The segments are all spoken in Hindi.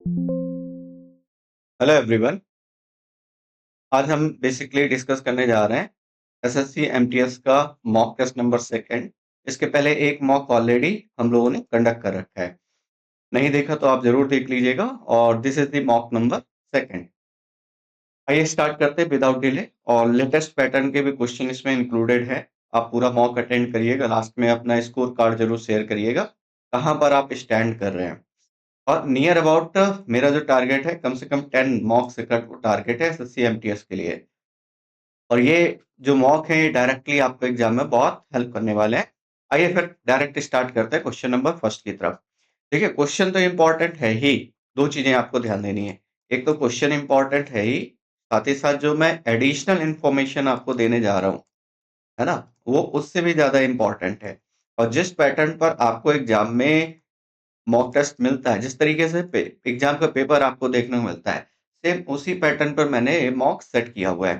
Hello everyone. आज हम बेसिकली डिस्कस करने जा रहे हैं एसएससी एमटीएस का मॉक टेस्ट नंबर सेकंड। इसके पहले एक मॉक ऑलरेडी हम लोगों ने कंडक्ट कर रखा है, नहीं देखा तो आप जरूर देख लीजिएगा। और this is the mock number second. आइए स्टार्ट करते हैं विदाउट डिले। और लेटेस्ट पैटर्न के भी क्वेश्चन इसमें इंक्लूडेड है। आप पूरा मॉक अटेंड करिएगा, लास्ट में अपना स्कोर कार्ड जरूर शेयर करिएगा कहाँ पर आप स्टैंड कर रहे हैं। और नियर अबाउट मेरा जो टारगेट है कम से कम 10 मॉक से कट टारगेट है एसएससी एमटीएस के लिए। और ये जो मॉक है ये डायरेक्टली आपको एग्जाम में बहुत हेल्प करने वाले हैं। आइए फिर डायरेक्ट स्टार्ट करते हैं क्वेश्चन नंबर फर्स्ट की तरफ। देखिए क्वेश्चन तो इंपॉर्टेंट है ही। दो चीजें आपको ध्यान देनी है। एक तो क्वेश्चन इंपॉर्टेंट है ही, साथ ही साथ जो मैं एडिशनल इंफॉर्मेशन आपको देने जा रहा हूँ, है ना, वो उससे भी ज्यादा इंपॉर्टेंट है। और जिस पैटर्न पर आपको एग्जाम में मॉक टेस्ट मिलता है, जिस तरीके से एग्जाम का पेपर आपको देखने को मिलता है, सेम उसी पैटर्न पर मैंने मॉक सेट किया हुआ है।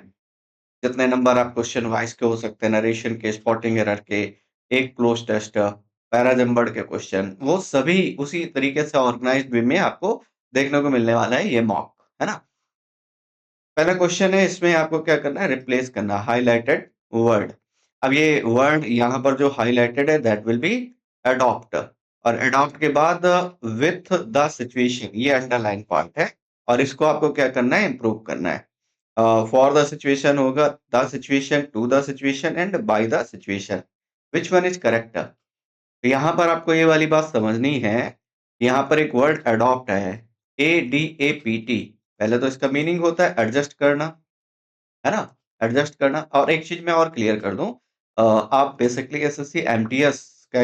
जितने नंबर आप क्वेश्चन वाइज के हो सकते हैं, नरेशन के, स्पॉटिंग एरर के, एक क्लोज टेस्ट, पैराजंबर्ड के क्वेश्चन, वो सभी उसी तरीके से ऑर्गेनाइज्ड वे में आपको देखने को मिलने वाला है ये मॉक, है ना। पहला क्वेश्चन है, इसमें आपको क्या करना है, रिप्लेस करना हाईलाइटेड वर्ड। अब ये वर्ड यहाँ पर जो हाईलाइटेड है दैट विल बी अडॉप्ट। और अडॉप्ट के बाद विथ द सिचुएशन, ये अंडरलाइन पॉइंट है। और इसको आपको क्या करना है, इंप्रूव करना है। फॉर द सिचुएशन होगा the situation, to the situation and by the situation, which one is correct. तो यहाँ पर आपको ये वाली बात समझनी है। यहाँ पर एक वर्ड अडॉप्ट है, ADAPT। पहले तो इसका मीनिंग होता है एडजस्ट करना, है ना, एडजस्ट करना। और एक चीज मैं और क्लियर कर दूं, आप बेसिकली एसएससी एमटीएस का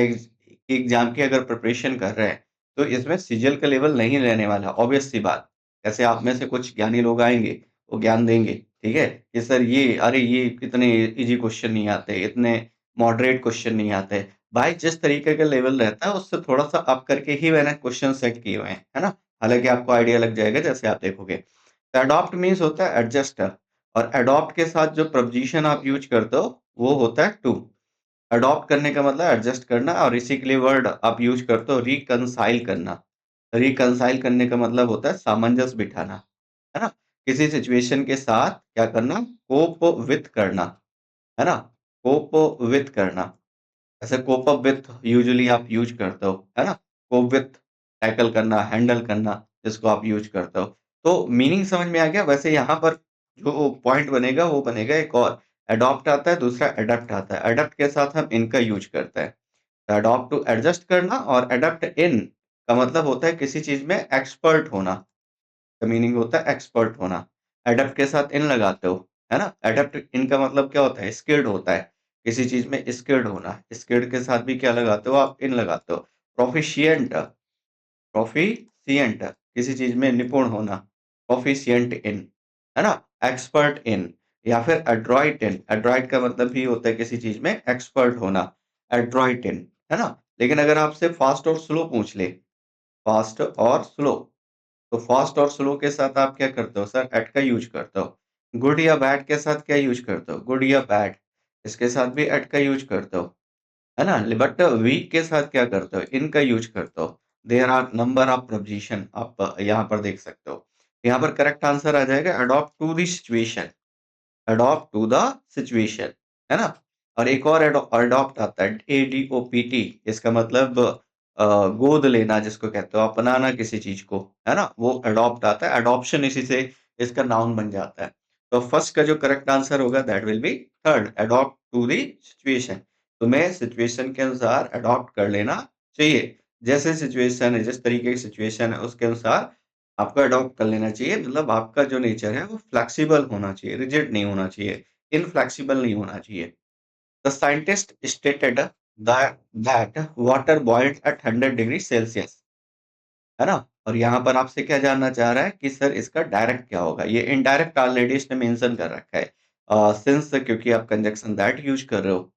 एग्जाम की अगर प्रिपरेशन कर रहे हैं तो इसमें सीजीएल का लेवल नहीं रहने वाला, ऑब्वियस सी बात। ऐसे आप में से कुछ ज्ञानी लोग आएंगे, वो ज्ञान देंगे, ठीक है, कि सर ये, अरे ये कितने इजी क्वेश्चन नहीं आते, इतने मॉडरेट क्वेश्चन नहीं आते। भाई जिस तरीके का लेवल रहता है उससे थोड़ा सा अप करके ही मैंने क्वेश्चन सेट किए हुए हैं, है ना। हालांकि आपको आइडिया लग जाएगा जैसे आप देखोगे। तो अडॉप्ट मीन्स होता है एडजस्ट। और अडॉप्ट के साथ जो प्रपोजिशन आप यूज करते हो वो होता है टू। अडॉप्ट करने का मतलब एडजस्ट करना, और इसी के लिए वर्ड आप यूज करते हो रिकंसाइल करना। रिकंसाइल करने का मतलब होता है सामंजस्य बिठाना, है ना। किसी सिचुएशन के साथ क्या करना, कोप विथ करना, है ना, कोप विथ करना। ऐसे कोप अप विथ यूजुअली आप यूज करते हो, है ना। कोप विथ टैकल करना, हैंडल करना, जिसको आप यूज करते हो। तो मीनिंग समझ में आ गया। वैसे यहाँ पर जो पॉइंट बनेगा वो बनेगा एक और, अडॉप्ट आता है, दूसरा अडप्ट आता है। अडप्ट के साथ हम इनका यूज करते हैं। अडॉप्ट टू एडजस्ट करना, और अडप्ट इन का मतलब होता है किसी चीज में एक्सपर्ट होना। का मीनिंग होता है एक्सपर्ट होना। एडप्ट के साथ इन लगाते हो, है ना। एडप्ट इन का मतलब क्या होता है, स्किल्ड होता है, किसी चीज में स्किल्ड होना। स्किल्ड के साथ भी क्या लगाते हो, आप इन लगाते हो। प्रोफिशिएंट, प्रोफिशिएंट किसी चीज में निपुण होना, प्रोफिशिएंट इन, है ना, एक्सपर्ट इन। या फिर एड्रॉइट इन, एड्रॉइट का मतलब भी होता है किसी चीज में एक्सपर्ट होना, एड्रॉइट इन, है ना। लेकिन अगर आपसे फास्ट और स्लो पूछ ले, फास्ट और स्लो, तो फास्ट और स्लो के साथ आप क्या करते हो सर, एट का यूज करते हो। गुड या बैड के साथ क्या यूज करते हो, गुड या बैड, इसके साथ भी एट का यूज करते हो, है ना। बट वीक के साथ क्या करते हो, इनका यूज करते हो। There are number of proposition, आप यहाँ पर देख सकते हो। यहाँ पर करेक्ट आंसर आ जाएगा adopt to the situation, adopt to the situation, है ना। और एक और अडॉप्ट आता है, ADOPT। इसका मतलब गोद लेना, जिसको कहते हो अपनाना किसी चीज को, है ना, वो अडॉप्ट आता है। अडॉप्शन इसी से इसका नाउन बन जाता है। तो फर्स्ट का जो करेक्ट आंसर होगा that will be third, adopt to the situation. तुम्हें सिचुएशन के अनुसार अडॉप्ट कर लेना चाहिए। जैसे सिचुएशन है, जिस तरीके की सिचुएशन है उसके अनुसार आपको अडॉप्ट कर लेना चाहिए। मतलब आपका जो नेचर है वो फ्लेक्सिबल होना चाहिए, रिजिड नहीं होना चाहिए, इनफ्लेक्सिबल नहीं होना चाहिए। The scientist stated that water boiled at 100 degree Celsius, है ना। और यहाँ पर आपसे क्या जानना चाह रहा है कि सर इसका डायरेक्ट क्या होगा। ये इनडायरेक्ट ऑलरेडी इसने मेंशन कर रखा है, सिंस क्योंकि आप कंजक्शन दैट यूज कर रहे हो।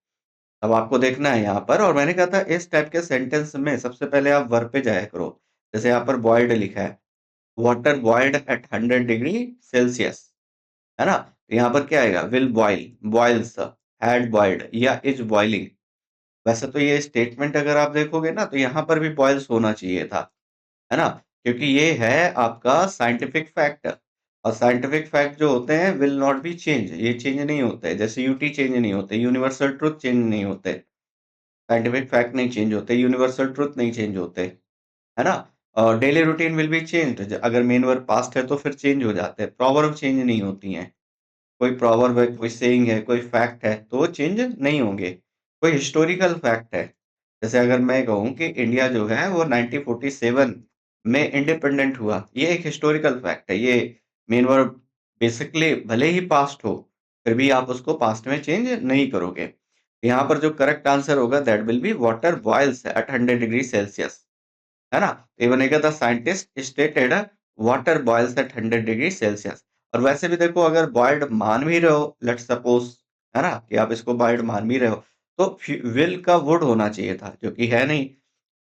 अब आपको देखना है यहाँ पर, और मैंने कहा था इस टाइप के सेंटेंस में सबसे पहले आप वर्ब पे जाया करो। जैसे यहाँ पर बॉइल्ड लिखा है, water boiled at 100 degree Celsius, है ना। यहाँ पर क्या आएगा, will boil, boils, had boiled या इज बॉइलिंग। वैसे तो ये स्टेटमेंट अगर आप देखोगे ना तो यहाँ पर भी बॉइल्स होना चाहिए था, है ना। क्योंकि ये है आपका साइंटिफिक फैक्ट, और साइंटिफिक फैक्ट जो होते हैं विल नॉट बी चेंज, ये चेंज नहीं होते, जैसे यूटी चेंज नहीं होते, यूनिवर्सल ट्रुथ चेंज नहीं होते, साइंटिफिक फैक्ट नहीं चेंज होते, यूनिवर्सल ट्रुथ नहीं चेंज होते, है ना? और daily routine will be changed, अगर मेन वर्ब पास्ट है तो फिर चेंज हो जाते हैं, प्रॉवर्ब चेंज नहीं होती हैं। कोई प्रॉवर्ब है, कोई सेइंग है, कोई फैक्ट है, तो वो चेंज नहीं होंगे। कोई हिस्टोरिकल फैक्ट है, जैसे अगर मैं कहूँ कि इंडिया जो है वो 1947 में इंडिपेंडेंट हुआ, ये एक हिस्टोरिकल फैक्ट है। ये मेन वर्ब बेसिकली भले ही पास्ट हो, फिर भी आप उसको पास्ट में चेंज नहीं करोगे। यहाँ पर जो करेक्ट आंसर होगा that will be water boils at 100 degree Celsius, है ना? तो ये बनेगा the scientist stated water boils at 100 degree Celsius. और वैसे भी देखो, अगर बॉइल्ड मान भी रहे हो, लेट्स सपोज, है ना, कि आप इसको बॉइल्ड मान भी रहे हो, तो विल का वुड होना चाहिए था, जो कि है नहीं।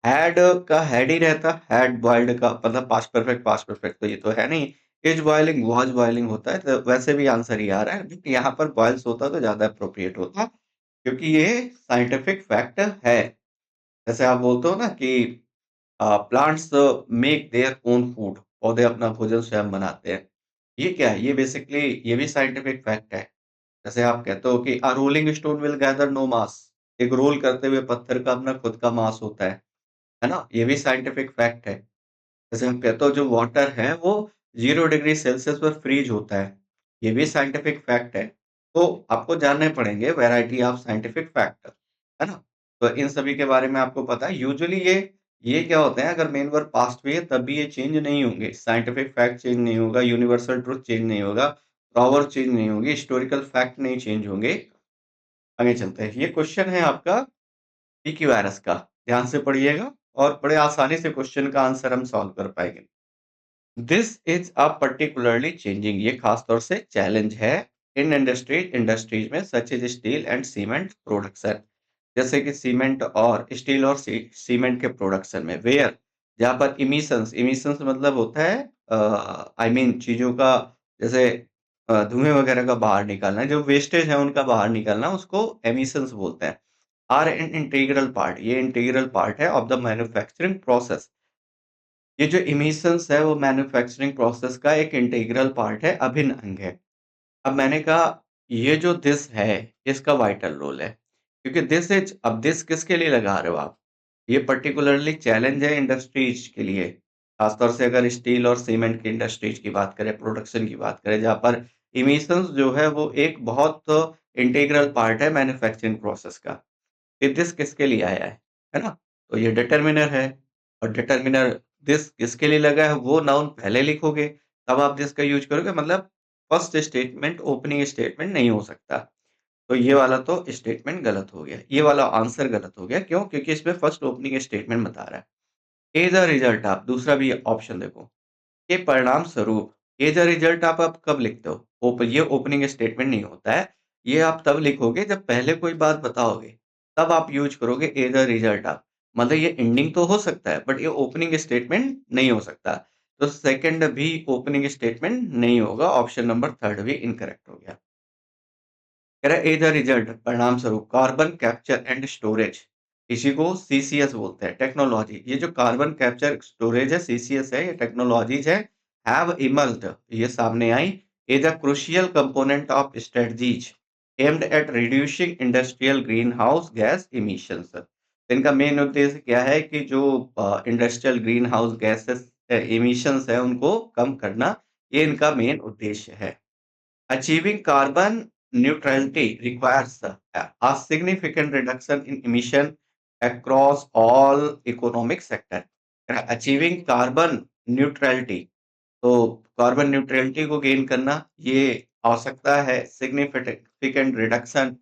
हैड का हैड ही रहता, हैड बॉइल्ड का मतलब पास्ट परफेक्ट तो ये तो है नहीं। इज बॉइलिंग वाज बॉइलिंग होता है, तो वैसे भी आंसर ही आ रहा है, बट यहाँ पर बॉयल्स होता तो ज्यादा अप्रोप्रिएट होता, क्योंकि ये साइंटिफिक फैक्ट है। जैसे आप बोलते हो ना कि plants make their own food, पौधे अपना भोजन स्वयं बनाते हैं। ये क्या है? ये बेसिकली ये भी साइंटिफिक फैक्ट है। जैसे आप कहते हो कि a rolling stone will gather no moss, एक रोल करते हुए पत्थर का अपना खुद का मास होता है ना? ये भी साइंटिफिक फैक्ट है। जैसे हम कहते हो जो वाटर है वो 0 डिग्री सेल्सियस पर फ्रीज होता है, ये भी साइंटिफिक फैक्ट है। तो आपको जानने पड़ेंगे वैरायटी ऑफ साइंटिफिक फैक्ट, है ना? तो इन सभी के बारे में आपको पता है। यूजुअली ये क्या होते हैं, अगर मेन वर्ब पास्ट भी है तब भी ये चेंज नहीं होंगे, साइंटिफिक फैक्ट चेंज नहीं होगा, यूनिवर्सल ट्रुथ चेंज नहीं होगा, प्रॉवर्ब चेंज नहीं होगी, हिस्टोरिकल फैक्ट नहीं चेंज होंगे। आगे चलते हैं। ये क्वेश्चन है आपका पीक्यू वायरस का, ध्यान से पढ़िएगा और बड़े आसानी से क्वेश्चन का आंसर हम सॉल्व कर पाएंगे। This is a particularly changing, ये खास तौर से चैलेंज है इन इंडस्ट्रीज में, such is steel and cement production, जैसे कि सीमेंट और स्टील और सीमेंट के प्रोडक्शन में, वेयर जहां पर इमिशंस, इमिशंस मतलब होता है आई मीन चीजों का, जैसे धुएं वगैरह का बाहर निकालना, जो वेस्टेज है उनका बाहर निकालना, उसको एमिशंस बोलते हैं। आर एन इंटीग्रल पार्ट, ये इंटीग्रल पार्ट है ऑफ द मैन्युफैक्चरिंग प्रोसेस। ये जो इमिशंस है वो मैन्युफैक्चरिंग प्रोसेस का एक इंटीग्रल पार्ट है, अभिन्न अंग है। अब मैंने कहा ये जो दिस है इसका वाइटल रोल है, क्योंकि दिस इज, अब दिस किसके लिए लगा रहे हो आप? ये पर्टिकुलरली चैलेंज है इंडस्ट्रीज के लिए, खासतौर से अगर स्टील और सीमेंट की इंडस्ट्रीज की बात करें, प्रोडक्शन की बात करें, जहाँ पर इमिशंस जो है वो एक बहुत इंटीग्रल पार्ट है मैन्युफैक्चरिंग प्रोसेस का। कि दिस किसके लिए आया है ना? तो ये डिटरमिनर है, और डिटरमिनर दिस किसके लिए लगा है वो नाउन पहले लिखोगे, तब आप दिस का यूज करोगे, मतलब फर्स्ट स्टेटमेंट ओपनिंग स्टेटमेंट नहीं हो सकता। तो ये वाला तो स्टेटमेंट गलत हो गया, ये वाला आंसर गलत हो गया। क्यों? क्योंकि इसमें फर्स्ट ओपनिंग स्टेटमेंट बता रहा है। ए द रिजल्ट आप दूसरा भी ऑप्शन देखो, के परिणाम स्वरूप, ये जो रिजल्ट आप कब लिखते हो? ये ओपनिंग स्टेटमेंट नहीं होता है। ये आप तब लिखोगे जब पहले कोई बात बताओगे, तब आप यूज करोगे ए द रिजल्ट ऑफ। मतलब ये एंडिंग तो हो सकता है, बट ये ओपनिंग स्टेटमेंट नहीं हो सकता। तो सेकंड भी ओपनिंग स्टेटमेंट नहीं होगा, ऑप्शन नंबर थर्ड भी इनकरेक्ट हो गया। कह रहा है ए द रिजल्ट परिणाम स्वरूप कार्बन कैप्चर एंड स्टोरेज, इसी को सीसीएस बोलते हैं, टेक्नोलॉजी। ये जो कार्बन कैप्चर स्टोरेज है, सीसीएस है, ये टेक्नोलॉजीज है, हैव इमर्ज्ड, ये सामने आई, is a crucial component of strategies aimed at reducing industrial greenhouse gas emissions. इनका मेन उद्देश्य क्या है कि जो industrial greenhouse gases emissions है उनको कम करना, ये इनका मेन उद्देश्य है। Achieving carbon neutrality requires a significant reduction in emission across all economic sector. Achieving carbon neutrality, तो कार्बन न्यूट्रलिटी को गेन करना, ये आवश्यकता है सिग्निफिकेंट रिडक्शन,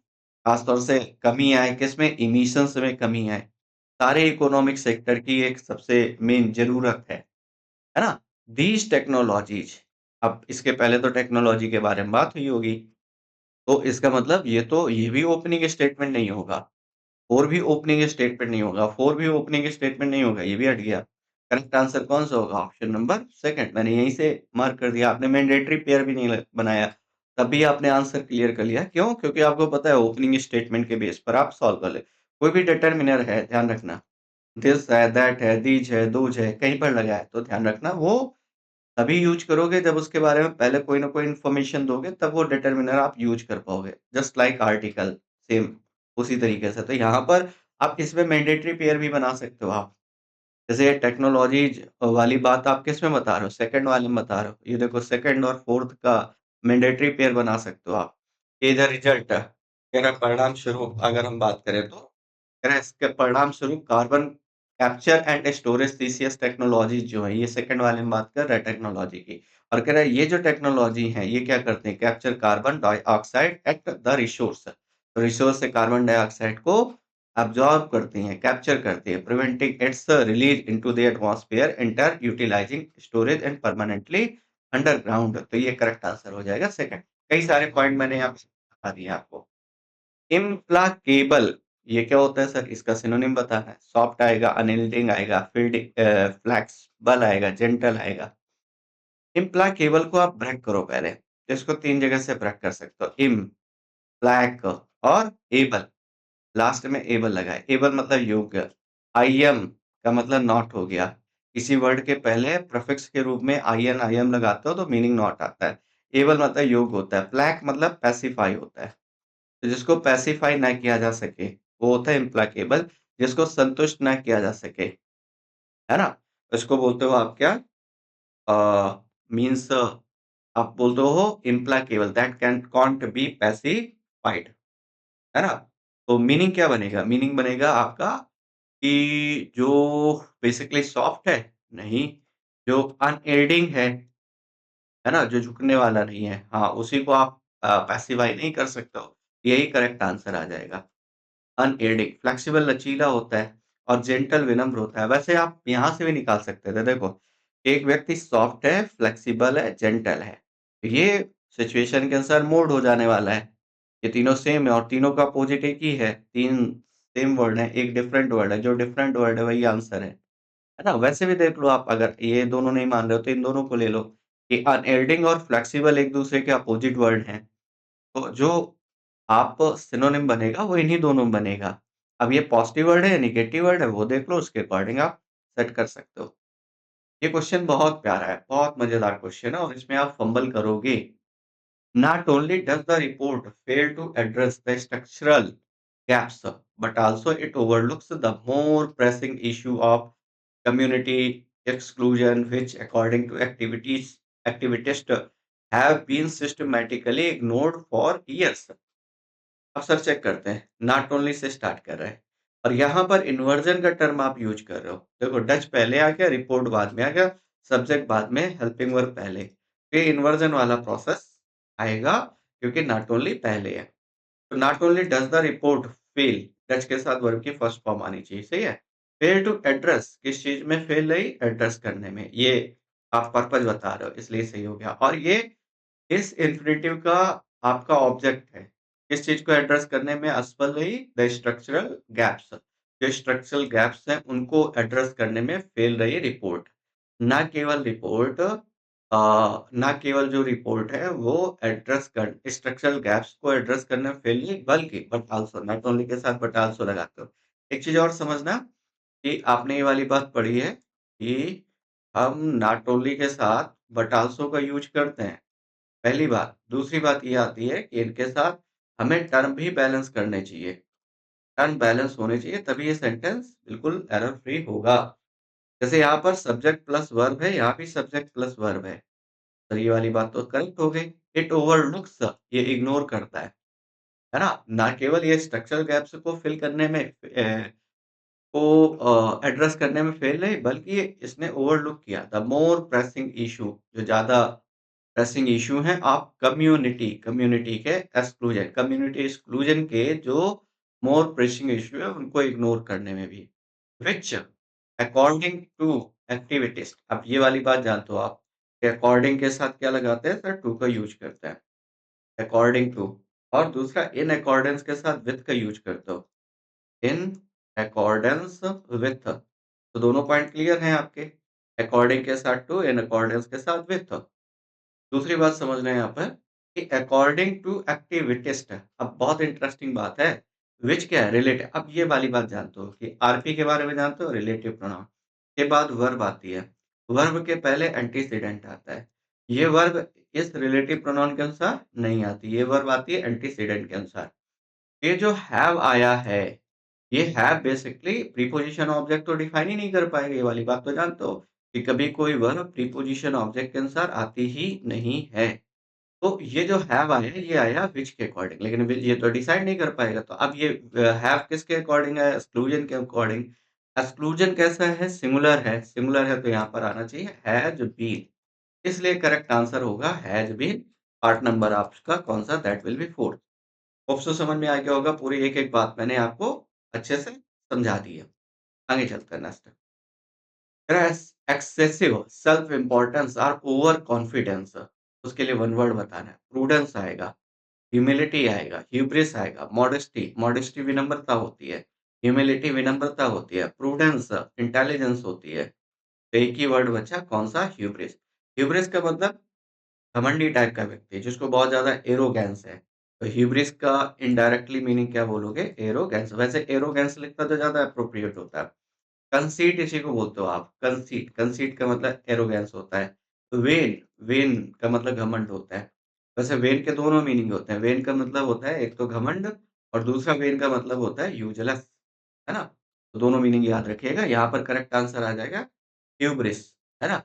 खासतौर से कमी आए किसमें? इमिशंस में कमी आए, सारे इकोनॉमिक सेक्टर की एक सबसे मेन जरूरत है ना? दीज टेक्नोलॉजीज, अब इसके पहले तो टेक्नोलॉजी के बारे में बात हुई होगी, तो इसका मतलब ये भी ओपनिंग स्टेटमेंट नहीं होगा, 4 भी ओपनिंग स्टेटमेंट नहीं होगा, 4 भी ओपनिंग स्टेटमेंट नहीं होगा, ये भी हट गया। करेक्ट आंसर कौन-सा होगा? ऑप्शन नंबर सेकंड, मैंने यहीं से मार्क कर दिया। आपने मैंडेटरी पेयर भी नहीं बनाया, तब भी आपने आंसर क्लियर कर लिया। क्यों? क्योंकि आपको पता है ओपनिंग स्टेटमेंट के बेस पर आप सॉल्व कर ले। कोई भी डिटरमिनर है, ध्यान रखना। दिस है, दैट है, दीज है, दोज है, कहीं पर लगा है, तो ध्यान रखना वो तभी यूज़ करोगे जब उसके बारे में पहले कोई ना कोई इन्फॉर्मेशन दोगे, तब वो डिटर्मिनर आप यूज़ कर पाओगे। जस्ट लाइक आर्टिकल, सेम उसी तरीके से। तो यहाँ पर आप इसमें मैंडेटरी पेयर भी बना सकते हो आप। जैसे टेक्नोलॉजीज़ वाली बात आप किसमें बता रहे हो? सेकंड वाले में बता रहे हो। ये देखो सेकंड और फोर्थ का मैंडेटरी पेयर बना सकते हो आप। ए द रिजल्ट मेरा परिणाम स्वरूप अगर हम बात करें तो, कह रहा है इसके परिणाम स्वरूप carbon capture and storage CCS technologies जो है, ये सेकंड वाले में बात कर रहा है टेक्नोलॉजी की। और कह रहा है ये जो टेक्नोलॉजी है, ये क्या करते हैं? Capture carbon dioxide at the resource. तो रिसोर्स से कार्बन डाइऑक्साइड को अब्ज़ॉर्ब करती हैं, कैप्चर करती हैं, preventing its release into the atmosphere, inter utilizing storage and permanently underground. तो ये करेक्ट आंसर हो जाएगा सेकंड। कई सारे पॉइंट मैंने यहाँ पे बता दिए आपको। इम्प्लाकेबल ये क्या होता है सर? इसका सिनोनिम बताना है। सॉफ्ट आएगा, अनयील्डिंग आएगा, फ्लेक्सिबल आएगा, जेंटल आएगा। इम्प्लाकेबल को आप ब्रेक करो पहले। तो इसको 3 जगह से ब्रेक कर सकते हो। इम, प्लैक और एबल। लास्ट में एबल लगा है। एबल मतलब योग्य। आईएम का मतलब नॉट हो गया। किसी वर्ड के पहले प्रीफिक्स के रूप में आईएन, आईएम लगाते हो तो मीनिंग नॉट आता है। एबल मतलब योग्य होता है। प्लैक मतलब पैसिफाई होता है। तो जिसको पैसिफाई ना किया जा सके, वो होता है इम्प्लाकेबल। जिसको संतुष्ट ना किया जा सके, है ना? इसको बोलते हो आप क्या? मीन्स आप बोलते हो implacable that can can't be pacified, है ना? तो मीनिंग क्या बनेगा? मीनिंग बनेगा आपका कि जो बेसिकली सॉफ्ट है, नहीं, जो अनयील्डिंग है ना? जो झुकने वाला नहीं है, हाँ, उसी को आप पैसिफाई नहीं कर सकते हो। यही करेक्ट आंसर आ जाएगा। अनएडिग, फ्लेक्सिबल लचीला होता है और जेंटल विनम्र होता है। वैसे आप यहाँ से भी निकाल सकते थे देखो, एक व्यक्ति सॉफ्ट है, फ्लेक्सिबल है, जेंटल है। ये सिचुएशन के अनुसार मोड हो जाने वाला है। ये तीनों सेम है और तीनों का अपोजिट एक ही है। 3 सेम वर्ड है, एक डिफरेंट वर्ड है, जो डिफरेंट वर्ड है वही आंसर है ना? वैसे भी देख लो आप, अगर ये दोनों नहीं मान रहे हो तो इन दोनों को ले लो कि अनयील्डिंग और फ्लेक्सिबल एक-दूसरे के अपोजिट वर्ड हैं। तो जो आप सिनोनिम बनेगा वो इन्हीं दोनों में बनेगा। अब ये पॉज़िटिव वर्ड है या नेगेटिव वर्ड है वो देख लो, उसके अकॉर्डिंग आप सेट कर सकते हो। ये क्वेश्चन बहुत प्यारा है, बहुत मज़ेदार क्वेश्चन है और इसमें आप फंबल करोगे। Not only does the report fail to address the structural gaps, but also it overlooks the more pressing issue of community exclusion, which according to activists have been systematically ignored for years. अक्सर चेक करते हैं, नॉट ओनली से स्टार्ट कर रहे हैं और यहाँ पर इन्वर्जन का टर्म आप यूज कर रहे हो। देखो डच पहले आ गया, रिपोर्ट बाद में आ गया, सब्जेक्ट बाद में, हेल्पिंग वर्ब पहले। ये इन्वर्जन वाला प्रोसेस आएगा क्योंकि नॉट ओनली पहले है। तो not only does the report fail, Dutch के साथ वर्ब की फर्स्ट फॉर्म आनी चाहिए, सही है। फेल टू एड्रेस, किस चीज में फेल रही? एड्रेस करने में। ये आप पर्पज बता रहे हो इसलिए सही हो गया। और ये इस इन्फिनिटिव का आपका ऑब्जेक्ट है। किस चीज़ को एड्रेस करने में असफल रही? The structural gaps. जो स्ट्रक्चरल गैप्स हैं, उनको एड्रेस करने में फेल रही रिपोर्ट। ना केवल रिपोर्ट ना केवल जो रिपोर्ट है वो एड्रेस कर स्ट्रक्चरल गैप्स को एड्रेस करने में फेल नहीं, बल्कि बट आल्सो, नॉट ओनली के साथ बट आल्सो लगाते हो। एक चीज़ और समझना कि आपने ये वाली बात पढ़ी है कि हम नॉट ओनली के साथ बट आल्सो का यूज़ करते हैं। पहली बात। दूसरी बात ये आती है कि इनके साथ हमें टर्म भी बैलेंस करने चाहिए। टर्म बैलेंस होने चाहिए तभी ये सेंटेंस बिल्कुल एरर फ्री होगा। जैसे यहाँ पर सब्जेक्ट प्लस वर्ब है, यहाँ भी सब्जेक्ट प्लस वर्ब है। तो ये वाली बात तो करेक्ट हो गई। इट ओवरलुक्स, ये इग्नोर करता है ना? ना केवल ये स्ट्रक्चरल गैप्स को फिल करने में एड्रेस करने में फेल नहीं, बल्कि इसने ओवरलुक किया द मोर प्रेसिंग इश्यू, जो ज़्यादा प्रेसिंग इश्यू हैं आप कम्युनिटी कम्युनिटी के एक्सक्लूजन, कम्युनिटी एक्सक्लूजन के जो मोर प्रेसिंग इश्यू है उनको इग्नोर करने में भी। व्हिच अकॉर्डिंग टू एक्टिविटीज, अब ये वाली बात जानते हो आप कि अकॉर्डिंग के साथ क्या लगाते हैं सर? टू का यूज करते हैं, अकॉर्डिंग टू। और दूसरा इन अकॉर्डेंस के साथ विथ का यूज करते हो, इन अकॉर्डेंस विथ। तो दोनों पॉइंट क्लियर हैं आपके, अकॉर्डिंग के साथ टू, इन अकॉर्डेंस के साथ विथ। दूसरी बात समझना है यहाँ पर कि अकॉर्डिंग टू एक्टिविस्ट, अब बहुत इंटरेस्टिंग बात है। व्हिच क्या है? रिलेटिव। अब ये वाली बात जानते हो कि आरपी के बारे में जानते हो? रिलेटिव प्रोनाउन के बाद वर्ब आती है। वर्ब के पहले एंटीसीडेंट आता है। ये वर्ब इस रिलेटिव प्रोनाउन के अनुसार नहीं आती, ये वर्ब आती है एंटीसीडेंट के अनुसार। ये जो हैव आया है, ये हैव बेसिकली प्रीपोजिशन ऑब्जेक्ट तो डिफाइन ही नहीं कर पाएगा, ये वाली बात तो जानते हो कि कभी कोई वर्ब प्रीपोजिशन ऑब्जेक्ट के अनुसार आती ही नहीं है। तो ये जो हैव आया है, ये आया व्हिच के अकॉर्डिंग, लेकिन ये तो डिसाइड नहीं कर पाएगा। तो अब ये हैव किसके अकॉर्डिंग है? एक्सक्लूजन के अकॉर्डिंग। एक्सक्लूजन कैसा है? सिंगुलर है। सिंगुलर है तो यहाँ पर आना चाहिए हैज बीन। इसलिए करेक्ट आंसर होगा हैज बीन। पार्ट नंबर आपका कौन सा? That will B 4। Hope so समझ में आ गया होगा, पूरी एक-एक बात मैंने आपको अच्छे से समझा दी है। आगे चलते हैं नेक्स्ट। एक्सेसिव सेल्फ इम्पोर्टेंस और ओवर कॉन्फिडेंस, उसके लिए वन वर्ड बताना है। प्रूडेंस आएगा, ह्यूमिलिटी आएगा, ह्यूब्रिस आएगा, मॉडेस्टी, मॉडेस्टी विनम्रता होती है, ह्यूमिलिटी विनम्रता होती है, प्रूडेंस इंटेलिजेंस होती है। तो एक ही वर्ड बचा, कौन सा? ह्यूब्रिस। ह्यूब्रिस का मतलब घमंडी टाइप का व्यक्ति जिसको बहुत ज़्यादा एरोगेंस है। तो ह्यूब्रिस का इनडायरेक्टली मीनिंग क्या बोलोगे? एरोगेंस। वैसे एरोगेंस लिखता तो ज़्यादा एप्रोप्रिएट होता है। कंसीट इसी को बोलते हो आप, कंसीट। कंसीट का मतलब एरोगेंस होता है। वेन, वेन का मतलब घमंड होता है। वैसे वेन के दोनों मीनिंग होते हैं। वेन का मतलब होता है एक तो घमंड, और दूसरा वेन का मतलब होता है यूजलेस, है ना? तो दोनों मीनिंग याद रखिएगा। यहाँ पर करेक्ट आंसर आ जाएगा ह्यूब्रिस, है ना?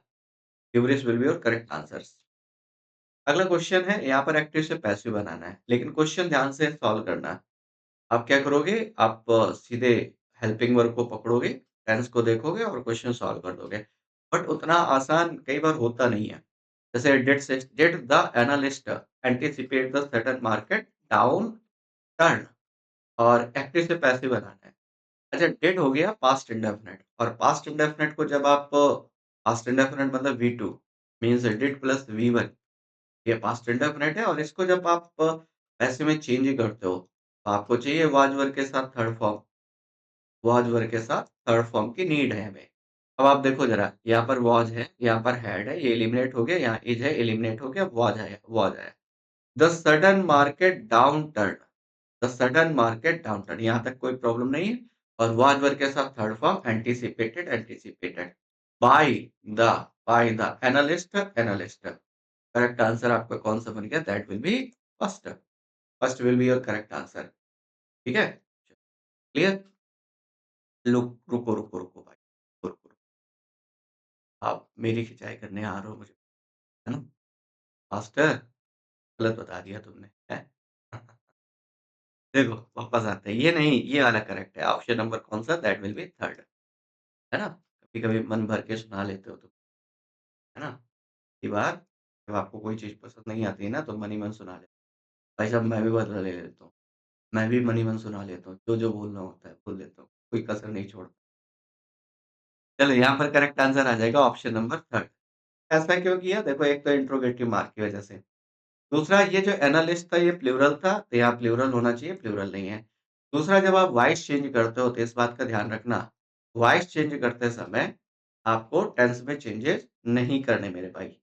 Hubris will be your correct answer. अगला क्वेश्चन है, यहाँ पर एक्टिव से पैसिव बनाना है, लेकिन क्वेश्चन ध्यान से सॉल्व करना है। आप क्या करोगे? आप सीधे हेल्पिंग वर्ब को पकड़ोगे, टेंस को देखोगे और क्वेश्चन सॉल्व कर दोगे। बट उतना आसान कई बार होता नहीं है। जैसे did the analyst anticipate the sudden market down turn, और एक्टिव से पैसिव बनाना है। अच्छा, डिड हो गया पास्ट इंडेफिनिट, और पास्ट इंडेफिनिट को जब आप पास्ट इंडेफिनिट मतलब V2 means did plus V1, ये पास्ट इंडेफिनिट है, और इसको जब आप पैसिव में चेंज करते हो, तो आपको चाहिए वाज वर्ब के साथ थर्ड फॉर्म। वाज वर्ब के साथ थर्ड फॉर्म की नीड है हमें। अब आप देखो ज़रा, यहाँ पर वाज है, यहाँ पर हैड है, ये एलिमिनेट हो गया, यहाँ इज है, एलिमिनेट हो गया, वाज आया, वाज आया। The sudden market downturn, the sudden market downturn, यहाँ तक कोई प्रॉब्लम नहीं है। और वाज वर्ब के साथ third form anticipated, anticipated. By the, by the analyst, analyst. Correct answer आपका कौन सा बन गया? That will B first. First will be your correct answer. ठीक है? क्लियर? रुको, रुको, रुको भाई। रुको, रुको। आप मेरी खिंचाई करने आ रहे हो मुझे, है ना? मास्टर, गलत बता दिया तुमने, हैं? देखो, वापस आते हैं। ये नहीं, ये वाला करेक्ट है। ऑप्शन नंबर कौन सा? दैट विल बी थर्ड, है ना? कभी-कभी मन भर के सुना लेते हो तुम, है ना? कई बार जब आपको कोई चीज़ पसंद नहीं आती है ना, तो मन ही मन सुना लेते हो। भाई साहब, मैं भी बदला ले लेता हूँ। मैं भी मन ही मन सुना लेता हूँ। जो-जो बोलना होता है, बोल देता हूँ। कोई कसर नहीं छोड़ता। चलो, यहाँ पर करेक्ट आंसर आ जाएगा ऑप्शन नंबर थर्ड। ऐसा क्यों किया? देखो, एक तो इंट्रोगेटिव मार्क की वजह से। दूसरा, ये जो एनालिस्ट था ये प्लूरल था, तो यहाँ प्लूरल होना चाहिए, प्लूरल नहीं है। दूसरा, जब आप वॉइस चेंज करते हो तो इस बात का ध्यान रखना, वॉइस चेंज करते समय आपको टेंस में चेंजेस नहीं करने मेरे भाई।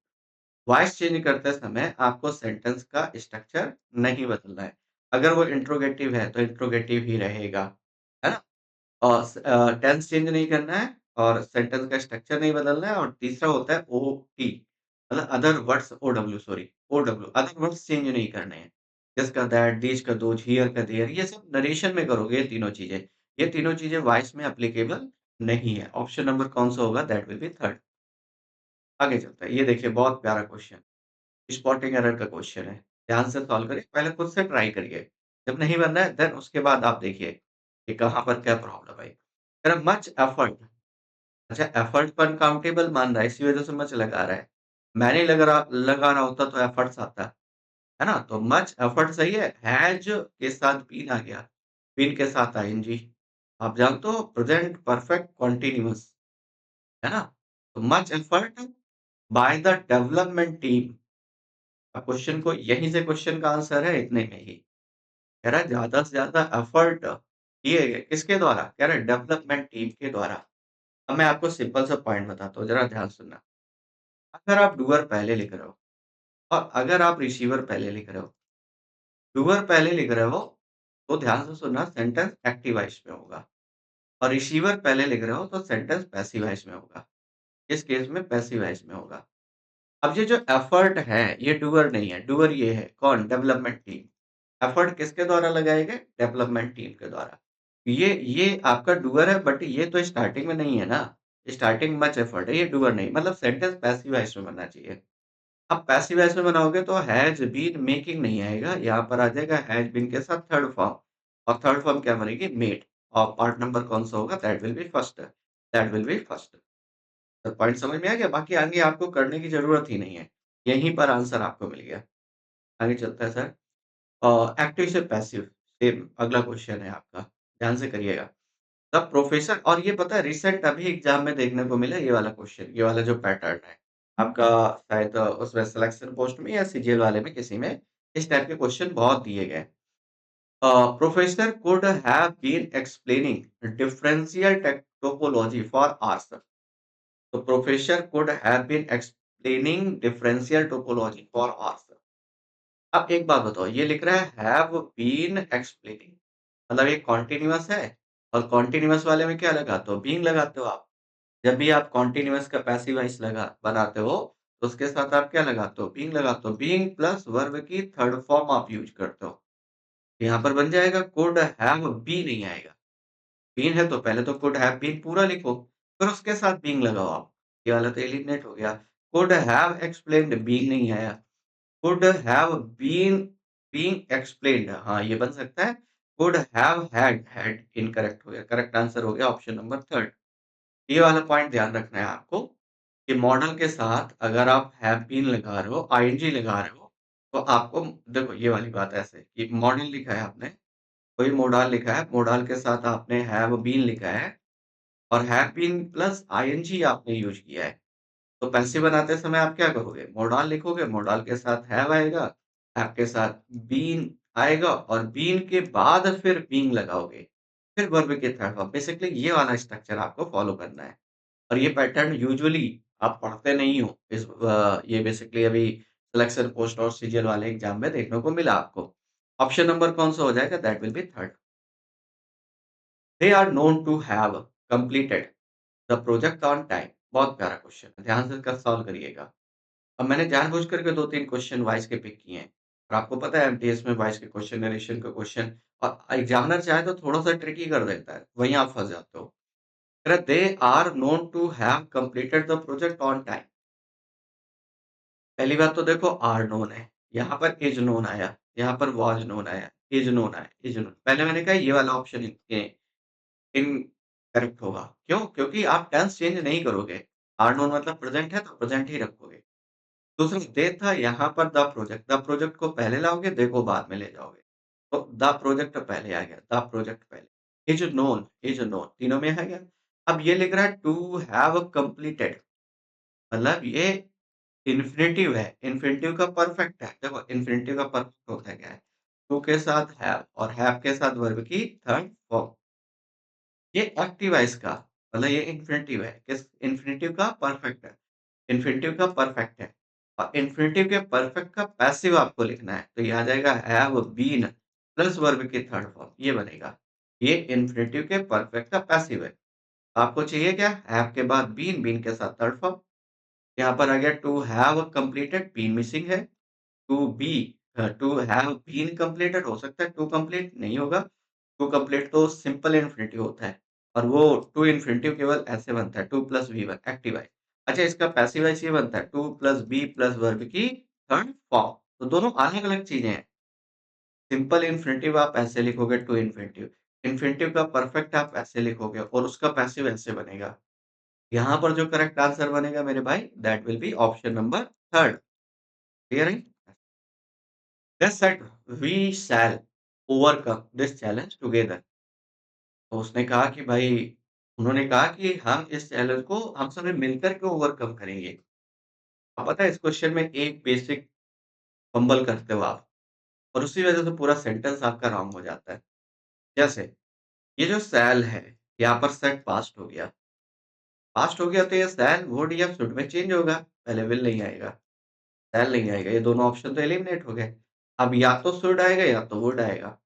वॉइस चेंज करते समय आपको सेंटेंस का स्ट्रक्चर नहीं बदलना है। अगर वो इंट्रोगेटिव है तो इंट्रोगेटिव ही रहेगा, है ना? और टेंस चेंज नहीं करना है, और सेंटेंस का स्ट्रक्चर नहीं बदलना है, और तीसरा होता है ओटी, मतलब other words, O W, sorry, O W, other words change नहीं करने हैं। दिस का दैट, दीज का दोज, हियर का देयर, ये सब नरेशन में करोगे ये तीनों चीज़ें। ये तीनों चीज़ें वॉइस में एप्लीकेबल नहीं है। ऑप्शन नंबर कौन-सा होगा? That will be third. आगे चलते हैं। ये देखिए, बहुत प्यारा क्वेश्चन, स्पॉटिंग एरर का क्वेश्चन है। ध्यान से सॉल्व करिए, पहले खुद से ट्राई करिए। जब नहीं बन रहा है देन उसके बाद आप देखिए कि कहाँ पर क्या प्रॉब्लम आई। कह रहा मच एफर्ट। अच्छा, एफर्ट को अनकाउंटेबल मान रहा है, इसी वजह से मच लगा रहा है। मैं नहीं लगा रहा होता तो एफर्ट्स आता, है ना? तो मच एफर्ट सही है। हैज के साथ बीन आ गया, बीन के साथ आईएनजी। आप जानते हो प्रेजेंट परफेक्ट कंटीन्यूअस, है ना? तो much effort by the development team. अब क्वेश्चन को यहीं से क्वेश्चन का आंसर है इतने में ही। कह रहा है ज़्यादा से ज़्यादा एफर्ट किए गए, किसके द्वारा? कह रहा है डेवलपमेंट टीम के द्वारा। अब मैं आपको सिंपल सा पॉइंट बताता हूँ, ज़रा ध्यान सुनना। अगर आप डूअर पहले लिख रहे हो और अगर आप रिसीवर पहले लिख रहे हो, डूअर पहले लिख रहे हो तो ध्यान से सुनना, सेंटेंस एक्टिव वॉइस में होगा और रिसीवर पहले लिख रहे हो तो सेंटेंस पैसिव वॉइस में होगा। इस केस में पैसिव वॉइस में होगा। अब ये जो एफर्ट है, ये डूअर नहीं है, डूअर ये है, कौन? Development team. एफर्ट किसके द्वारा लगाए गए? डेवलपमेंट टीम के द्वारा। ये आपका डूअर है, बट ये तो स्टार्टिंग में नहीं है ना। स्टार्टिंग मच एफर्ट है, ये डूअर नहीं, मतलब सेंटेंस पैसिव वॉइस में बनना चाहिए। अब पैसिव वॉइस में बनाओगे तो हैज़ बीन मेकिंग नहीं आएगा, यहाँ पर आ जाएगा हैज़ बीन के साथ थर्ड फॉर्म, और थर्ड फॉर्म क्या बनेगी? मेड, और पार्ट नंबर कौन-सा होगा? That will B first, that will B first. तो पॉइंट समझ में आ गया? बाकी आगे आपको करने की ज़रूरत ही नहीं है। यहीं पर आंसर आपको मिल गया। आगे चलता है सर। एक्टिव से पैसिव, सेम अगला क्वेश्चन है आपका, ध्यान से करिएगा। द प्रोफेसर, और ये पता है रिसेंट अभी एग्ज़ाम में देखने को मिला ये वाला क्वेश्चन, ये वाला जो पैटर्न है। आपका शायद उसमें सिलेक्शन पोस्ट में या सीजीएल वाले में किसी में इस टाइप के क्वेश्चन बहुत दिए गए। Professor could have been explaining differential topology for hours. तो professor could have been explaining differential topology for hours. अब एक बात बताओ, ये लिख रहा है हैव बीन एक्सप्लेनिंग, मतलब ये कॉन्टिन्यूअस है, और कॉन्टिन्यूअस वाले में क्या लगाते हो? बीइंग लगाते हो आप। जब भी आप कॉन्टिन्यूअस का पैसिव वॉइस लगा बनाते हो, तो उसके साथ आप क्या लगाते हो? बीइंग लगाते हो। बीइंग प्लस वर्ब की थर्ड फॉर्म आप यूज़ करते हो। यहाँ पर बन जाएगा कुड हैव बी नहीं आएगा। बीन है तो पहले तो कुड हैव बीन पूरा लिखो, फिर उसके साथ बीइंग लगाओ आप। ये वाला तो एलिमिनेट हो गया। कुड हैव एक्सप्लेन्ड बीइंग नहीं आया। Could have been being explained, हाँ, ये बन सकता है। कुड हैव हैड इनकरेक्ट हो गया। करेक्ट आंसर हो गया ऑप्शन नंबर 3। ये वाला पॉइंट ध्यान रखना है आपको कि मॉडल के साथ अगर आप हैव बीन लगा रहे हो, आईएनजी लगा रहे हो, तो आपको देखो ये वाली बात ऐसे कि मॉडल लिखा है आपने, कोई मोडाल लिखा है, मोडाल के साथ आपने हैव बीन लिखा है और हैव बीन प्लस आईएनजी आपने यूज़ किया है। तो पैसिव बनाते समय आप क्या करोगे? मोडाल लिखोगे, मोडाल के साथ हैव आएगा, हैव के साथ बीन आएगा और बीन के बाद फिर बीइंग लगाओगे, फिर वर्ब के थर्ड फॉर्म। बेसिकली ये वाला स्ट्रक्चर आपको फॉलो करना है। और ये पैटर्न यूजुअली आप पढ़ते नहीं हो। ये बेसिकली अभी सिलेक्शन पोस्ट और सीजीएल वाले एग्जाम में देखने को मिला आपको। ऑप्शन नंबर कौन-सा हो जाएगा? That will be third. They are known to have completed the project on time. बहुत प्यारा क्वेश्चन है, ध्यान से कर सॉल्व करिएगा। अब मैंने जानबूझ करके 2-3 क्वेश्चन वॉइस के पिक किए हैं। और आपको पता है एमटीएस में वॉइस के क्वेश्चन, नरेशन के क्वेश्चन, और एग्जामिनर चाहे तो थोड़ा-सा ट्रिकी कर देता है, वहीं आप फँस जाते हो। कह रहा है they are known to have completed the project on time. पहली बात तो देखो आर नोन है, यहाँ पर इज़ नोन आया, यहाँ पर वाज़ नोन आया, इज़ नोन आया, इज़ नोन। पहले मैंने कहा ये वाला ऑप्शन इनकरेक्ट होगा। क्यों? क्योंकि आप टेंस चेंज नहीं करोगे। आर नोन मतलब प्रेज़ेंट है तो प्रेज़ेंट ही रखोगे। दूसरा दे था, यहाँ पर द प्रोजेक्ट को पहले लाओगे, दे को बाद में ले जाओगे। तो द प्रोजेक्ट पहले आ गया, द प्रोजेक्ट पहले। इज़ नोन तीनों में आ गया। अब ये लिख रहा है टू हैव कंप्लीटेड, मतलब ये इन्फिनिटिव है, इन्फिनिटिव का परफेक्ट है। देखो इन्फिनिटिव का परफेक्ट होता है क्या है? टू के साथ हैव और हैव के साथ वर्ब की थर्ड फॉर्म। ये एक्टिव है इसका, मतलब ये इन्फिनिटिव है। किस इन्फिनिटिव का? परफेक्ट है। इन्फिनिटिव का परफेक्ट है और इन्फिनिटिव के परफेक्ट का पैसिव आपको लिखना है। तो ये आ जाएगा हैव बीन प्लस वर्ब की थर्ड फॉर्म, ये बनेगा। ये इन्फिनिटिव के परफेक्ट का पैसिव है। आपको चाहिए क्या? हैव के बाद बीन, बीन के साथ थर्ड फॉर्म। यहाँ पर आ गया to have completed, been missing है। To be to have been completed हो सकता है, टू कंप्लीट नहीं होगा। टू कंप्लीट तो सिंपल इन्फिनिटिव होता है और वो टू इन्फिनिटिव केवल ऐसे बनता है, to plus V one active है। अच्छा, इसका पैसिव वॉइस ये बनता है to plus be plus verb की थर्ड फॉर्म। तो दोनों अलग अलग चीजें हैं। सिंपल इन्फिनिटिव आप ऐसे लिखोगे, टू इन्फिनिटिव। इन्फिनिटिव का परफेक्ट आप ऐसे लिखोगे और उसका पैसिव ऐसे बनेगा। यहाँ पर जो करेक्ट आंसर बनेगा मेरे भाई, that will B option number third. Clear है? They said we shall overcome this challenge together। तो उसने कहा कि भाई, उन्होंने कहा कि हम इस चैलेंज को हम सभी मिलकर के ओवरकम करेंगे। अब पता है इस क्वेश्चन में एक बेसिक फंबल करते हो आप और उसी वजह से पूरा सेंटेंस आपका रॉन्ग हो जाता है। जैसे ये जो शैल है, यहाँ पर सेड पास्ट हो गया। पास्ट हो गया तो ये शैल वुड या शुड में चेंज होगा। पहले विल नहीं आएगा, शैल नहीं आएगा। ये दोनों ऑप्शन तो एलिमिनेट हो गए। अब या तो शुड आएगा या तो वुड आएगा।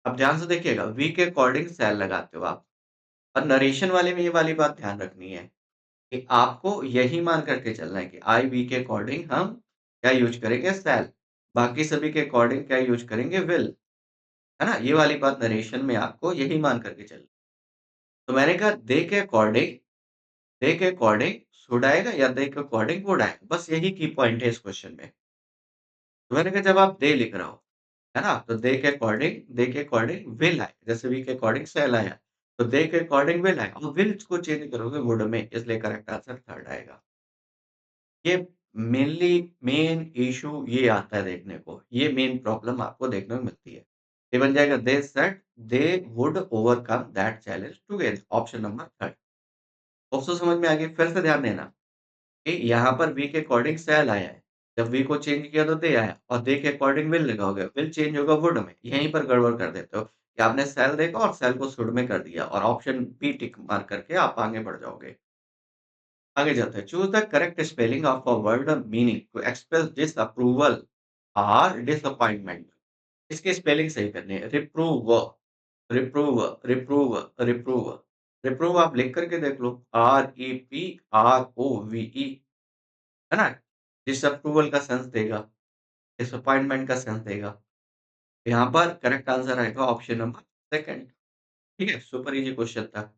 अब ध्यान से देखिएगा, वी के अकॉर्डिंग शैल लगाते हो आप और नरेशन वाले में ये वाली बात ध्यान रखनी है कि आपको यही मान करके चलना है कि आई, वी के अकॉर्डिंग हम क्या यूज़ करेंगे? शैल। बाकी सभी के अकॉर्डिंग क्या यूज़ करेंगे? विल। है ना? ये वाली बात नरेशन में आपको यही मान करके चलना है। तो मैंने कहा दे के अकॉर्डिंग शुड आएगा या दे के अकॉर्डिंग वुड आएगा। बस यही की पॉइंट है इस क्वेश्चन में। तो मैंने कहा जब आप दे लिख रहे हो, है ना? तो दे के अकॉर्डिंग विल आए, जैसे वी के अकॉर्डिंग शैल आया, तो दे के अकॉर्डिंग विल आएगा और विल को चेंज करोगे वुड में, इसलिए करेक्ट आंसर थर्ड आएगा। ये मेनली मेन इश्यू ये आता है देखने को, ये मेन प्रॉब्लम आपको देखने को मिलती है। ये बन जाएगा they said they would overcome that challenge together, option number third. Option समझ में आ गई? फिर से ध्यान देना कि यहाँ पर वी के अकॉर्डिंग शैल आया है। जब वी को चेंज किया तो दे आया और दे के अकॉर्डिंग विल लगाओगे, विल चेंज होगा वुड में। यहीं पर गड़बड़ कर देते हो कि आपने शैल देखा और शैल को शुड में कर दिया और ऑप्शन बी टिक मार करके आप आगे बढ़ जाओगे। आगे चलते हैं। Choose the correct spelling of a word meaning to express disapproval और डिसअपॉइंटमेंट। इसकी स्पेलिंग सही करनी है। रिप्रूव, रिप्रूव, रिप्रूव, रिप्रूव। रिप्रूव आप लिख करके देख लो। REPROVE, है ना? डिसअप्रूवल का सेंस देगा, डिसअपॉइंटमेंट का सेंस देगा। यहाँ पर करेक्ट आंसर आएगा ऑप्शन नंबर सेकंड। ठीक है? सुपर ईज़ी क्वेश्चन था।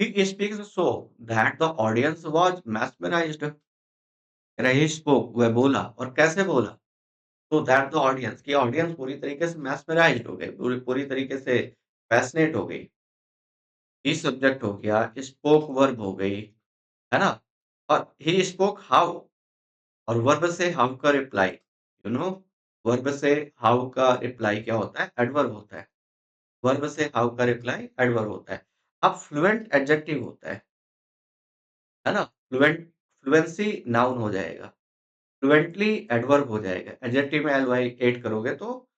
He speaks so that the audience was mesmerised. रही स्पोक, वह बोला और कैसे बोला? तो दैट द ऑडियंस कि ऑडियंस पूरी तरीके से मेस्मराइज्ड हो गई, पूरी पूरी तरीके से फ़ैसिनेट हो गई। ही सब्जेक्ट हो गया, स्पोक वर्ब हो गई, है ना? और ही स्पोक हाउ और वर्ब से हाउ का रिप्लाई, यू नो वर्ब से हाउ का रिप्लाई क्या होता है? एडवर्ब होता है। वर्ब से हाउ का रिप्लाई एडवर्ब होता है। अब फ्लुएंट एडजेक्टिव होता है ना? फ्लुएंसी नाउन हो जाएगा। फ्लुएंटली एडवर्ब हो जाएगा। एडजेक्टिव में एल-वाई ऐड करोगे तो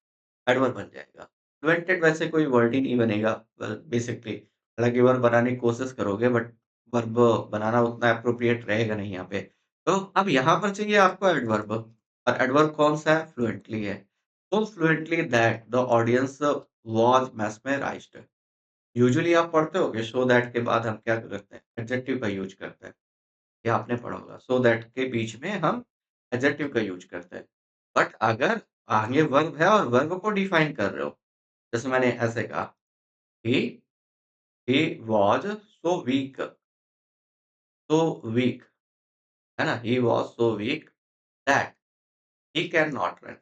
एडवर्ब बन जाएगा। फ्लुएंटेड वैसे कोई वर्ड ही नहीं बनेगा बेसिकली। हालाँकि वर्ब बनाने की कोशिश करोगे बट वर्ब बनाना उतना एप्रोप्रिएट रहेगा नहीं यहाँ पे। तो अब यहाँ पर चाहिए आपको एडवर्ब और एडवर्ब कौन-सा है? फ्लुएंटली है। तो fluently that the audience was mesmerised. Usually आप पढ़ते होंगे सो दैट के बाद हम क्या करते हैं? एडजेक्टिव का यूज़ करते हैं। ये आपने पढ़ा होगा। सो दैट के बीच में हम एडजेक्टिव का यूज़ करते हैं। बट अगर आगे वर्ब है और वर्ब को डिफाइन कर रहे हो, जैसे मैंने ऐसे कहा ही he was so weak, so weak, है ना? He was so weak that he can not run,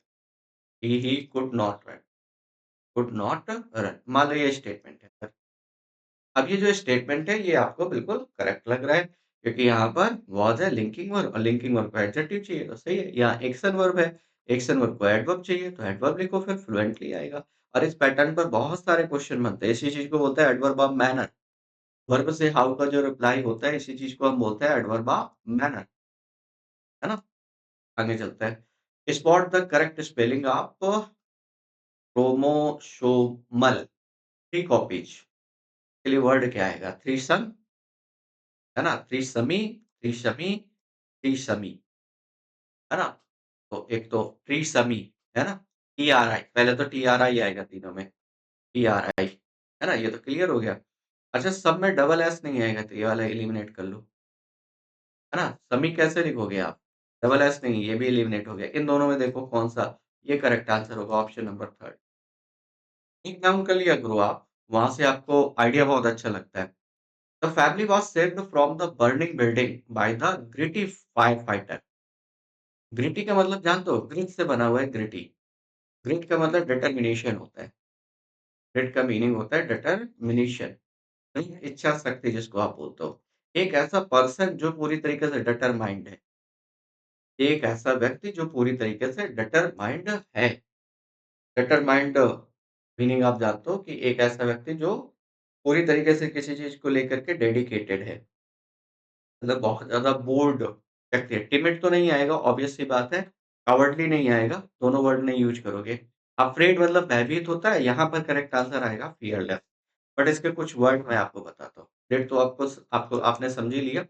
he could not run, could not run. मान लो ये स्टेटमेंट है। अब ये जो स्टेटमेंट है ये आपको बिल्कुल करेक्ट लग रहा है क्योंकि यहाँ पर वाज़ है लिंकिंग वर्ब और लिंकिंग वर्ब को एडजेक्टिव चाहिए तो सही है। यहाँ एक्शन वर्ब है, एक्शन वर्ब को एडवर्ब चाहिए तो एडवर्ब लिखो फिर फ्लुएंटली आएगा। और इस पैटर्न पर बहुत सारे क्वेश्चन बनते हैं। इसी चीज़ को बोलते हैं एडवर्ब ऑफ मैनर। वर्ब से हाउ का जो रिप्लाई होता है इसी चीज़ को हम बोलते हैं एडवर्ब ऑफ मैनर, है ना? आगे चलते हैं। Spot the correct spelling of chromosomal three copies के लिए वर्ड क्या आएगा? थ्रीसम, है ना? थ्रीसमी, थ्रीसमी, थ्रीसमी, है ना? तो एक तो थ्रीसमी, है ना? TRI पहले तो TRI आएगा तीनों में, TRI, है ना? ये तो क्लियर हो गया। अच्छा सब में डबल एस नहीं आएगा तो ये वाला एलिमिनेट कर लो, है ना? समी कैसे लिखोगे आप? डबल एस नहीं, ये भी एलिमिनेट हो गया। इन दोनों में देखो कौन-सा ये करेक्ट आंसर होगा ऑप्शन नंबर थर्ड। एक डाउन कर लिया करो आप, वहाँ से आपको आइडिया बहुत अच्छा लगता है। The family was saved from the burning building by the gritty fire fighter. Gritty का मतलब जानते हो? ग्रिट से बना हुआ है ग्रिटी। ग्रिट का मतलब डिटर्मिनेशन होता है। ग्रिट का मीनिंग होता है डिटर्मिनेशन, नहीं इच्छा शक्ति जिसको आप बोलते हो। एक ऐसा पर्सन जो पूरी तरीके से डिटरमाइंड है। एक ऐसा व्यक्ति जो पूरी तरीके से डिटरमाइंड है। डिटरमाइंड मीनिंग आप जानते हो कि एक ऐसा व्यक्ति जो पूरी तरीके से किसी चीज़ को लेकर के डेडिकेटेड है। मतलब बहुत ज़्यादा बोल्ड व्यक्ति है। टिमिड तो नहीं आएगा ऑब्वियस सी बात है। कावर्डली नहीं आएगा, दोनों वर्ड नहीं यूज़ करोगे। अफ्रेड मतलब भयभीत होता है, यहाँ पर करेक्ट आंसर आएगा फियरलेस। बट इसके कुछ वर्ड मैं आपको बताता हूँ। डेट तो आपको आपने समझ ही लिया।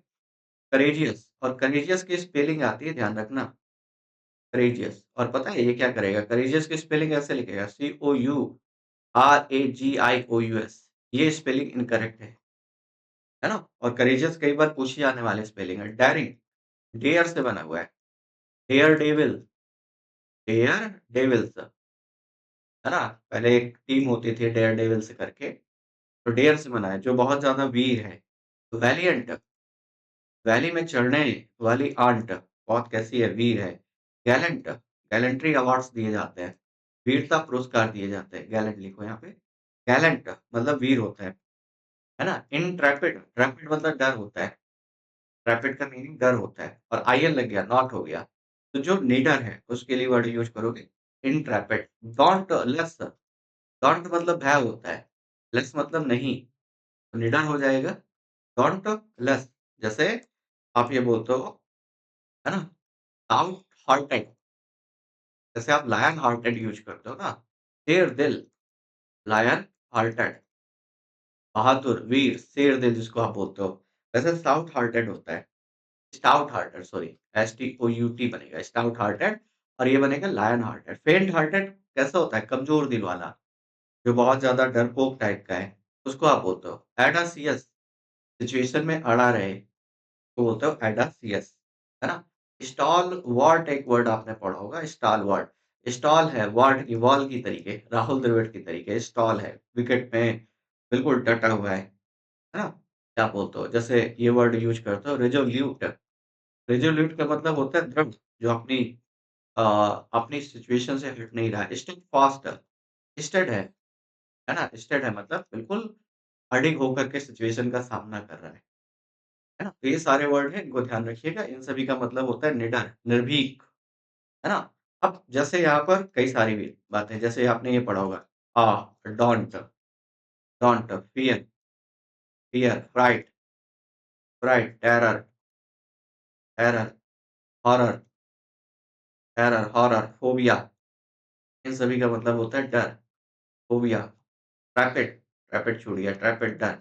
करेजियस और करेजियस की स्पेलिंग आती है ध्यान रखना। करेजियस और पता है ये क्या करेगा? करेजियस की स्पेलिंग ऐसे लिखेगा COU RAGIOUS, ये स्पेलिंग इनकरेक्ट है ना? और करेजियस कई बार पूछी जाने वाली स्पेलिंग है। डेयरिंग, डेयर से बना हुआ है। डेयर डेविल, डेयर डेविल्स, है ना? पहले एक टीम होती थी डेयर डेविल्स करके, तो डेयर से बना है, जो बहुत ज़्यादा वीर है। वैलिएंट, वैली में चढ़ने वाली आंट, बहुत कैसी है, वीर है। गैलेंट, गैलेंट्री अवार्ड्स दिए जाते हैं, वीरता पुरस्कार दिए जाते हैं। गैलेंट लिखो यहाँ पे। गैलेंट मतलब वीर होता है ना? इंट्रेपिड, ट्रेपिड मतलब डर होता है। ट्रेपिड का मीनिंग डर होता है और आईएन लग गया, नॉट हो गया। तो जो निडर है, उसके लिए वर्ड यूज़ करोगे इंट्रेपिड। डॉन्टलेस, डोंट मतलब भय होता है, लेस मतलब नहीं, तो निडर हो जाएगा डोंटलेस। जैसे आप ये बोलते हो, है ना? स्टाउट हार्टेड, जैसे आप लायन हार्टेड यूज़ करते हो ना, शेर दिल, लायन हार्टेड, बहादुर, वीर, शेर दिल जिसको आप बोलते हो, वैसे स्टाउट हार्टेड होता है। स्टाउट हार्टेड, सॉरी, STOUT बनेगा स्टाउट हार्टेड, और ये बनेगा लायन हार्टेड। फेंट हार्टेड कैसा होता है? कमज़ोर दिल वाला, जो बहुत ज़्यादा डरपोक टाइप का है, उसको आप बोलते हो। एडासियस, सिचुएशन में अड़ा रहे, तो बोलते हो एडासियस, है ना? स्टॉलवर्ट एक वर्ड आपने पढ़ा होगा, स्टॉलवर्ट। स्टॉल है वर्ड की, वॉल की तरीके, राहुल द्रविड़ की तरीके, स्टॉल है, विकेट में बिल्कुल डटा हुआ है ना? क्या बोलते हो? जैसे ये वर्ड यूज़ करते हो रिज़ोल्यूट, रिज़ोल्यूट का मतलब होता है दृढ़, जो अपनी सिचुएशन से हट नहीं रहा है। स्टेडफास्ट, स्टेड है ना? स्टेड है मतलब बिल्कुल अडिग होकर के सिचुएशन का सामना कर रहा है ना? तो ये सारे वर्ड हैं, इनको ध्यान रखिएगा। इन सभी का मतलब होता है निडर, निर्भीक, है ना? अब जैसे यहाँ पर कई सारी भी बातें, जैसे आपने ये पढ़ा होगा don't, don't, fear, fear, fright, fright, terror, terror, horror, terror, horror, phobia, इन सभी का मतलब होता है डर, फ़ोबिया, ट्रैपिड, ट्रैपिड छूट गया, ट्रैपिड डर।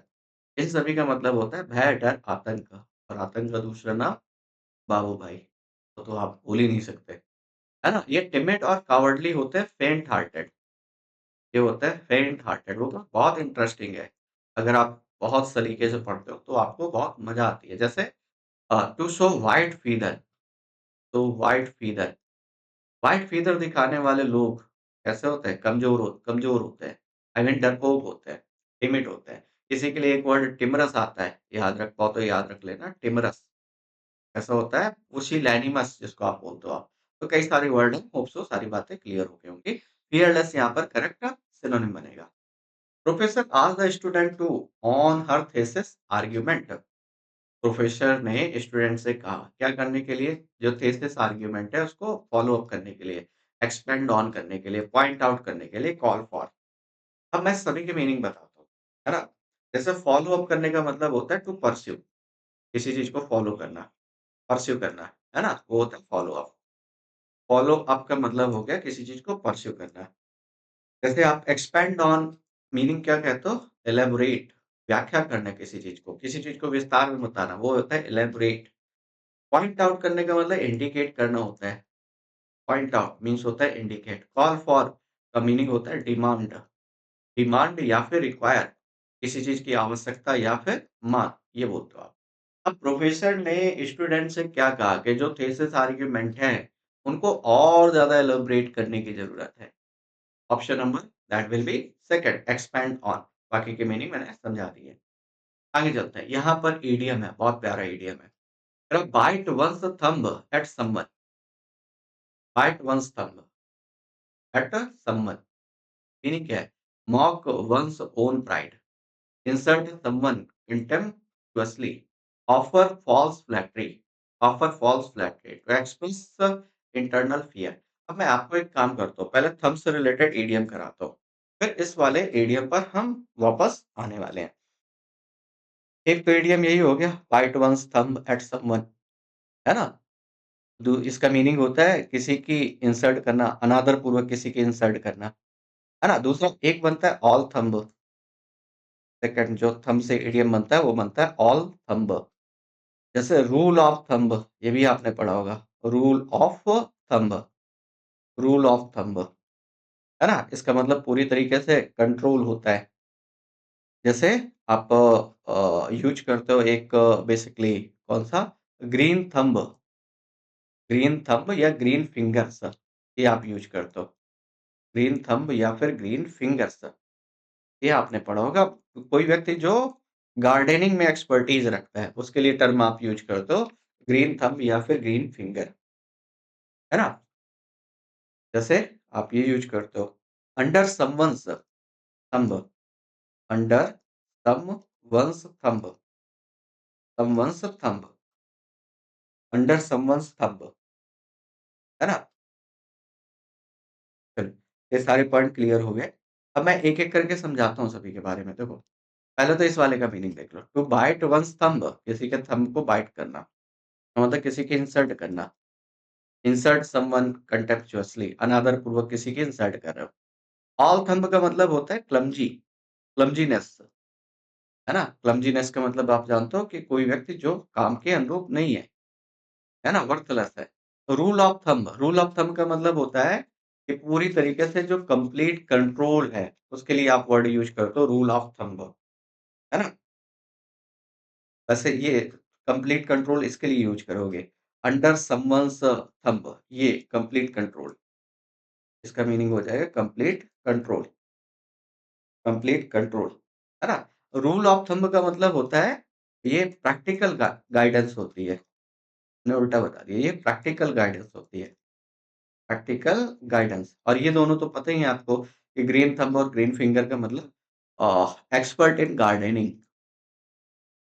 इन सभी का मतलब होता है भय, डर, आतंक, और आतंक का दूसरा नाम बाबू भाई, तो आप भूल ही नहीं सकते, है ना? ये टिमिड और कावर्डली होते हैं फेंट हार्टेड, ये होता है फेंट हार्टेड, वो तो बहुत इंटरेस्टिंग है। अगर आप बहुत सलीके से पढ़ते हो, तो आपको बहुत मज़ा आती है। जैसे टू शो व्हाइट फीदर, तो व्हाइट फीदर दिखाने वाले लोग कैसे होते हैं? कमज़ोर होते हैं। आई मीन डरपोक होते हैं, टिमिड होते हैं। किसी के लिए एक वर्ड टिमरस आता है, याद रख पाओ तो याद रख लेना, टिमरस। ऐसा होता है पुसिलैनिमस जिसको आप बोलते हो आप। तो कई सारे वर्ड हैं, होप सो सारी बातें क्लियर हो गई होंगी। फियरलेस यहाँ पर करेक्ट सिनोनिम बनेगा। Professor asked the student to on her thesis argument. Professor ने स्टूडेंट से कहा, क्या करने के लिए? जो थीसिस आर्गुमेंट है उसको फॉलो अप करने के लिए, एक्सपेंड ऑन करने के लिए, पॉइंट आउट करने के लिए, कॉल फॉर। अब मैं सभी के मीनिंग बताता हूँ, है ना? जैसे फॉलो अप करने का मतलब होता है टू परस्यू, किसी चीज़ को फॉलो करना, परस्यू करना, है ना? वो होता है फॉलो अप। फॉलो अप का मतलब हो गया किसी चीज़ को परस्यू करना। जैसे आप एक्सपेंड ऑन मीनिंग क्या कहते हो? एलैबोरेट, व्याख्या करना किसी चीज़ को विस्तार में बताना, वो होता है एलैबोरेट। पॉइंट आउट करने का मतलब इंडिकेट करना होता है। पॉइंट आउट मीन्स होता है इंडिकेट। कॉल फॉर का मीनिंग होता है डिमांड, डिमांड या फिर रिक्वायर, किसी चीज़ की आवश्यकता या फिर माँग, ये बोलते हो आप। अब प्रोफेसर ने स्टूडेंट से क्या कहा कि जो थीसिस आर्गुमेंट है, उनको और ज़्यादा एलैबोरेट करने की ज़रूरत है। Option number that will B second, expand on. बाकी के मीनिंग मैंने समझा दिए। आगे चलते हैं। यहाँ पर इडियम है, बहुत प्यारा इडियम है। Bite one's thumb at someone, bite one's thumb at someone, meaning क्या है? Mock one's own pride, insult someone contemptuously, offer false flattery, offer false flattery to express internal fear। अब मैं आपको एक काम करता हूँ, पहले थंब से रिलेटेड इडियम कराता हूँ, फिर इस वाले इडियम पर हम वापस आने वाले हैं। एक तो इडियम यही हो गया, bite one's thumb at someone, है ना? इसका मीनिंग होता है किसी की इंसल्ट करना, अनादर पूर्वक किसी की इंसल्ट करना, है ना? दूसरा एक बनता है ऑल थंब, सेकंड जो थंब से इडियम बनता है वो बनता है ऑल थंब। जैसे रूल ऑफ थंब, ये भी आपने पढ़ा होगा, rule of thumb, rule of thumb. है ना? इसका मतलब पूरी तरीके से कंट्रोल होता है। जैसे आप यूज़ करते हो एक बेसिकली कौन-सा ग्रीन थंब या ग्रीन फिंगर्स ये आप यूज़ करते हो। ग्रीन थंब या फिर ग्रीन फिंगर्स ये आपने पढ़ा होगा। कोई व्यक्ति जो गार्डनिंग में एक्सपर्टीज़ रखता है, उसके लिए टर्म आप यूज़ करते हो ग्रीन थंब या फिर ग्रीन फिंगर, है ना? जैसे आप ये यूज़ करते हो under someone's thumb, under someone's thumb, someone's thumb, under someone's thumb, है ना? चलो, ये सारे पॉइंट क्लियर हो गए। अब मैं एक-एक करके समझाता हूँ सभी के बारे में। देखो, पहले तो इस वाले का मीनिंग देख लो। टू बाइट वन्स थंब किसी के थंब को बाइट करना, मतलब किसी की इंसल्ट करना। इंसल्ट समवन कंटेम्प्चुअसली अनादर पूर्वक किसी की इंसल्ट कर रहे हो। ऑल थंब का मतलब होता है क्लमज़ी, क्लमज़ीनेस, है ना? क्लमज़ीनेस का मतलब आप जानते हो कि कोई व्यक्ति जो काम के अनुरूप नहीं है ना? वर्थलेस है। रूल ऑफ थंब का मतलब होता है कि पूरी तरीके से जो कंप्लीट कंट्रोल है, उसके लिए आप वर्ड यूज़ करते हो रूल ऑफ थंब, है ना? वैसे ये कंप्लीट कंट्रोल इसके लिए यूज़ करोगे। अंडर समवन्स थंब ये कंप्लीट कंट्रोल, इसका मीनिंग हो जाएगा कंप्लीट कंट्रोल, है ना? रूल ऑफ थंब का मतलब होता है ये प्रैक्टिकल गाइडेंस होती है। मैंने उल्टा बता दिया, ये प्रैक्टिकल गाइडेंस होती है। प्रैक्टिकल गाइडेंस और ये दोनों तो पता ही है आपको कि ग्रीन थंब और ग्रीन फिंगर का मतलब expert in gardening,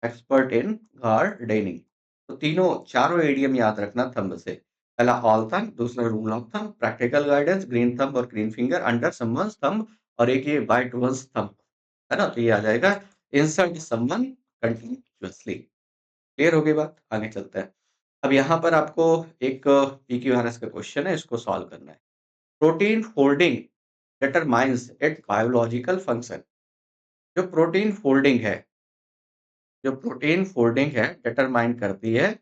expert in gardening. तो तीनों चारों इडियम याद रखना थंब से। पहला ऑल थंब, दूसरा rule of thumb, practical guidance, green thumb और green finger, under someone's thumb और एक ये बाइट वन्स थंब, है ना? तो ये आ जाएगा इंसल्ट समवन कंटीन्यूअसली। क्लियर हो गई बात? आगे चलते हैं। अब यहाँ पर आपको एक पीक्यूआरएस का क्वेश्चन है, इसको सॉल्व करना है। Protein folding determines it's biological function. जो प्रोटीन फोल्डिंग है डिटरमाइन करती है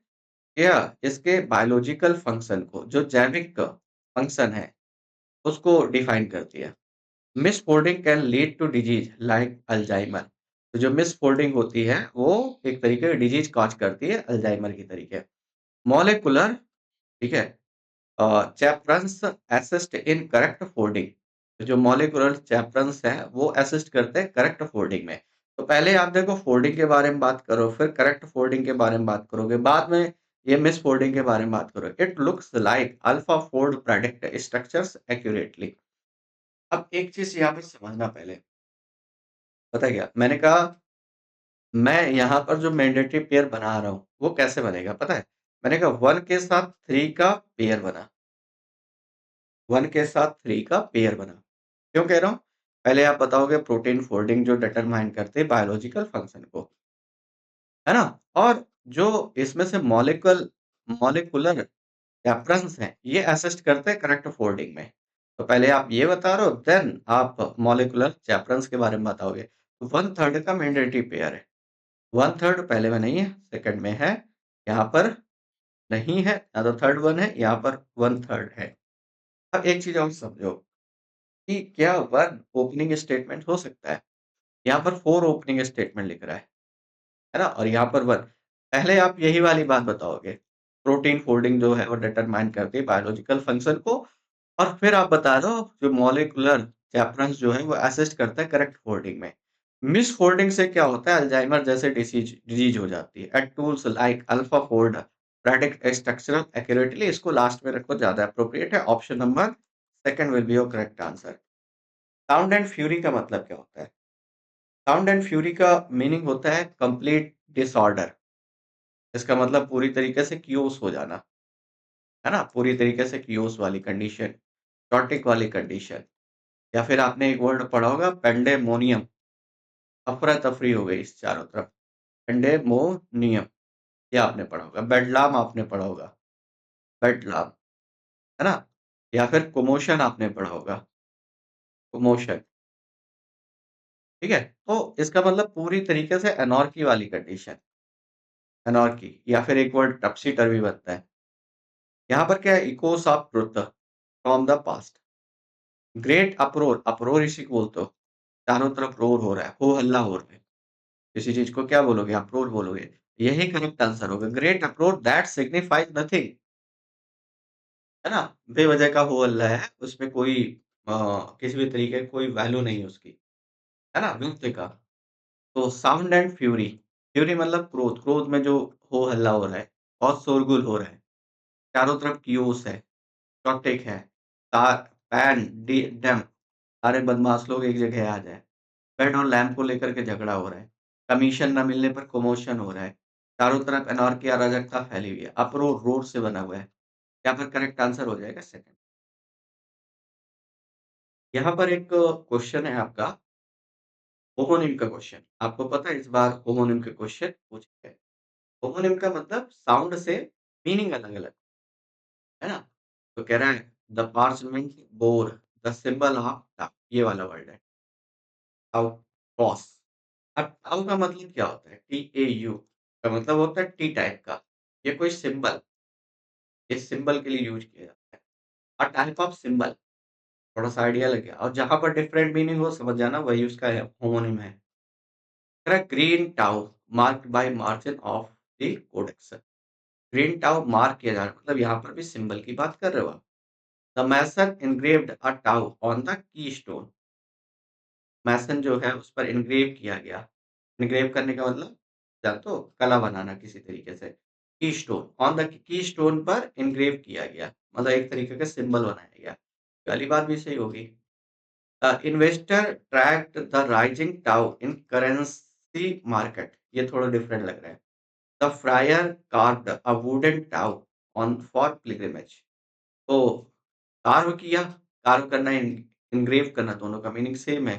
क्या इसके बायोलॉजिकल फंक्शन को, जो जैविक फंक्शन है उसको डिफाइन करती है। Misfolding can lead to disease like Alzheimer. तो जो मिसफोल्डिंग होती है वो एक तरीके की डिजीज कॉज करती है अल्जाइमर की तरीके। मॉलिक्यूलर, ठीक है, चैपरन्स असिस्ट इन करेक्ट फोल्डिंग। तो जो मॉलिक्यूलर चैपरन्स हैं वो असिस्ट करते हैं करेक्ट फोल्डिंग में। तो पहले आप देखो फोल्डिंग के बारे में बात करो, फिर करेक्ट फोल्डिंग के बारे में बात करोगे, बाद में ये मिस फोल्डिंग के बारे में बात करो। It looks like AlphaFold predict structures accurately. अब एक चीज यहाँ पे समझना पहले, पता है क्या मैंने कहा, मैं यहाँ पर जो मैंडेटरी पेयर बना रहा हूँ वो कैसे बनेगा पता है? मैंने कहा 1 के साथ 3 का पेयर बना, 1 के साथ 3 का पेयर बना। क्यों कह रहा हूँ? पहले आप बताओगे प्रोटीन फोल्डिंग जो डिटरमाइन करते हैं बायोलॉजिकल फंक्शन को, है ना? और जो इसमें से मॉलिक्यूलर रेफरेंस हैं, ये असिस्ट करते हैं करेक्ट फोल्डिंग में। तो पहले आप ये बता रहे हो, देन आप मॉलिक्यूलर रेफरेंस के बारे में बताओगे। 1/3 का मैंडेटरी पेयर है। 1/3 पहले में नहीं है, सेकंड में है, यहाँ पर नहीं है, ना तो थर्ड वन है, यहाँ पर 1/3 है। अब एक चीज़ और समझो कि क्या 1 ओपनिंग स्टेटमेंट हो सकता है? यहाँ पर 4 ओपनिंग स्टेटमेंट लिख रहा है ना? और यहाँ पर 1। पहले आप यही वाली बात बताओगे, प्रोटीन फोल्डिंग जो है वो डिटरमाइन करती है बायोलॉजिकल फंक्शन को, और फिर आप बता दो जो मॉलिक्यूलर चैपरेंस जो है वो असिस्ट करता है करेक्ट फोल्डिंग में। मिस फोल्डिंग से क्या होता है? अल्जाइमर जैसे डिसीज डिजीज हो जाती है। At tools like AlphaFold predict structural accurately, इसको लास्ट में रखो, ज्यादा एप्रोप्रिएट है। Option number second will be your correct answer. Sound and fury का मतलब क्या होता है? साउंड एंड फ्यूरी का मीनिंग होता है कंप्लीट डिसऑर्डर। इसका मतलब पूरी तरीके से क्यूओस हो जाना, है ना? पूरी तरीके से क्यूओस वाली कंडीशन, टॉटिक वाली कंडीशन। या फिर आपने एक वर्ड पढ़ा होगा पेंडेमोनियम, अफरा-तफरी हो गई इस चारों तरफ। पेंडेमोनियम, ये आपने पढ़ा होगा। बेडलाम आपने पढ़ा होगा, बेडलाम, है ना? या फिर कमोशन आपने पढ़ा होगा, कमोशन, ठीक है? तो इसका मतलब पूरी तरीके से एनॉर्की वाली कंडीशन, एनॉर्की, या फिर एक वर्ड टप्सी-टर्वी बनता है। यहाँ पर क्या है? Eeco of truth from the past. Great अप्रोर, अप्रोर इसी को बोलते हो। चारों तरफ रोर हो रहा है, हो हल्ला हो रहा है। किसी चीज़ को क्या बोलोगे? अप्रोर बोलोगे। यही करेक्ट आंसर होगा। ग्रेट अप्रोर दैट सिग्निफाइज़ नथिंग, है ना? बेवजह का हो हल्ला है, उसमें कोई अ, किसी भी तरीके की कोई वैल्यू नहीं है उसकी, है ना? व्यक्ति का। तो साउंड एंड फ्यूरी, फ्यूरी मतलब क्रोध, क्रोध में जो हो हल्ला हो रहा है, बहुत शोरगुल हो रहा है, चारों तरफ कियोस है, शॉटिक है, ता पैन, डी डम, सारे बदमाश लोग एक जगह आ जाएँ। बेड और लैंप को लेकर के झगड़ा हो रहा है। कमीशन न मिलने पर कमोशन हो रहा है। चारों तरफ एनार्की अराजकता फैली हुई है। अप्रोर रोर से बना हुआ है। यहाँ पर करेक्ट आंसर हो जाएगा सेकंड। यहाँ पर एक क्वेश्चन है आपका, होमोनिम का क्वेश्चन। आपको पता है इस बार होमोनिम के क्वेश्चन पूछे गए। होमोनिम का मतलब साउंड से मीनिंग अलग-अलग, है ना? तो कह रहा है the parchment bore the symbol of ट, ये वाला वर्ड है। Tau, toss. अब टाउ का मतलब क्या होता है? टीएयू का मतलब होता है टी टाइप का। ये कोई सिंबल, इस सिंबल के लिए यूज़ किया जाता है। अ टाइप ऑफ सिंबल, थोड़ा-सा आइडिया लग गया और जहाँ पर डिफरेंट मीनिंग हो समझ जाना वही उसका है होमोनिम है। Green tau marked by margin of the codex. Green tau mark किया जा रहा है मतलब यहाँ पर भी सिंबल की बात कर रहे हो आप। The mason engraved a tau on the keystone. Mason जो है उस पर एनग्रेव किया गया। एनग्रेव करने का मतलब जानते हो? कला बनाना किसी तरीके से। कीस्टोन ऑन द कीस्टोन पर एनग्रेव किया गया मतलब एक तरीके का सिंबल बनाया गया। पहली बात भी सही होगी। Investor tracked the rising tau in currency market, ये थोड़ा डिफरेंट लग रहा है। The fryer carved a wooden tau on for pilgrimage. तो कार्व किया, कार्व करना, एनग्रेव करना, दोनों का मीनिंग सेम है।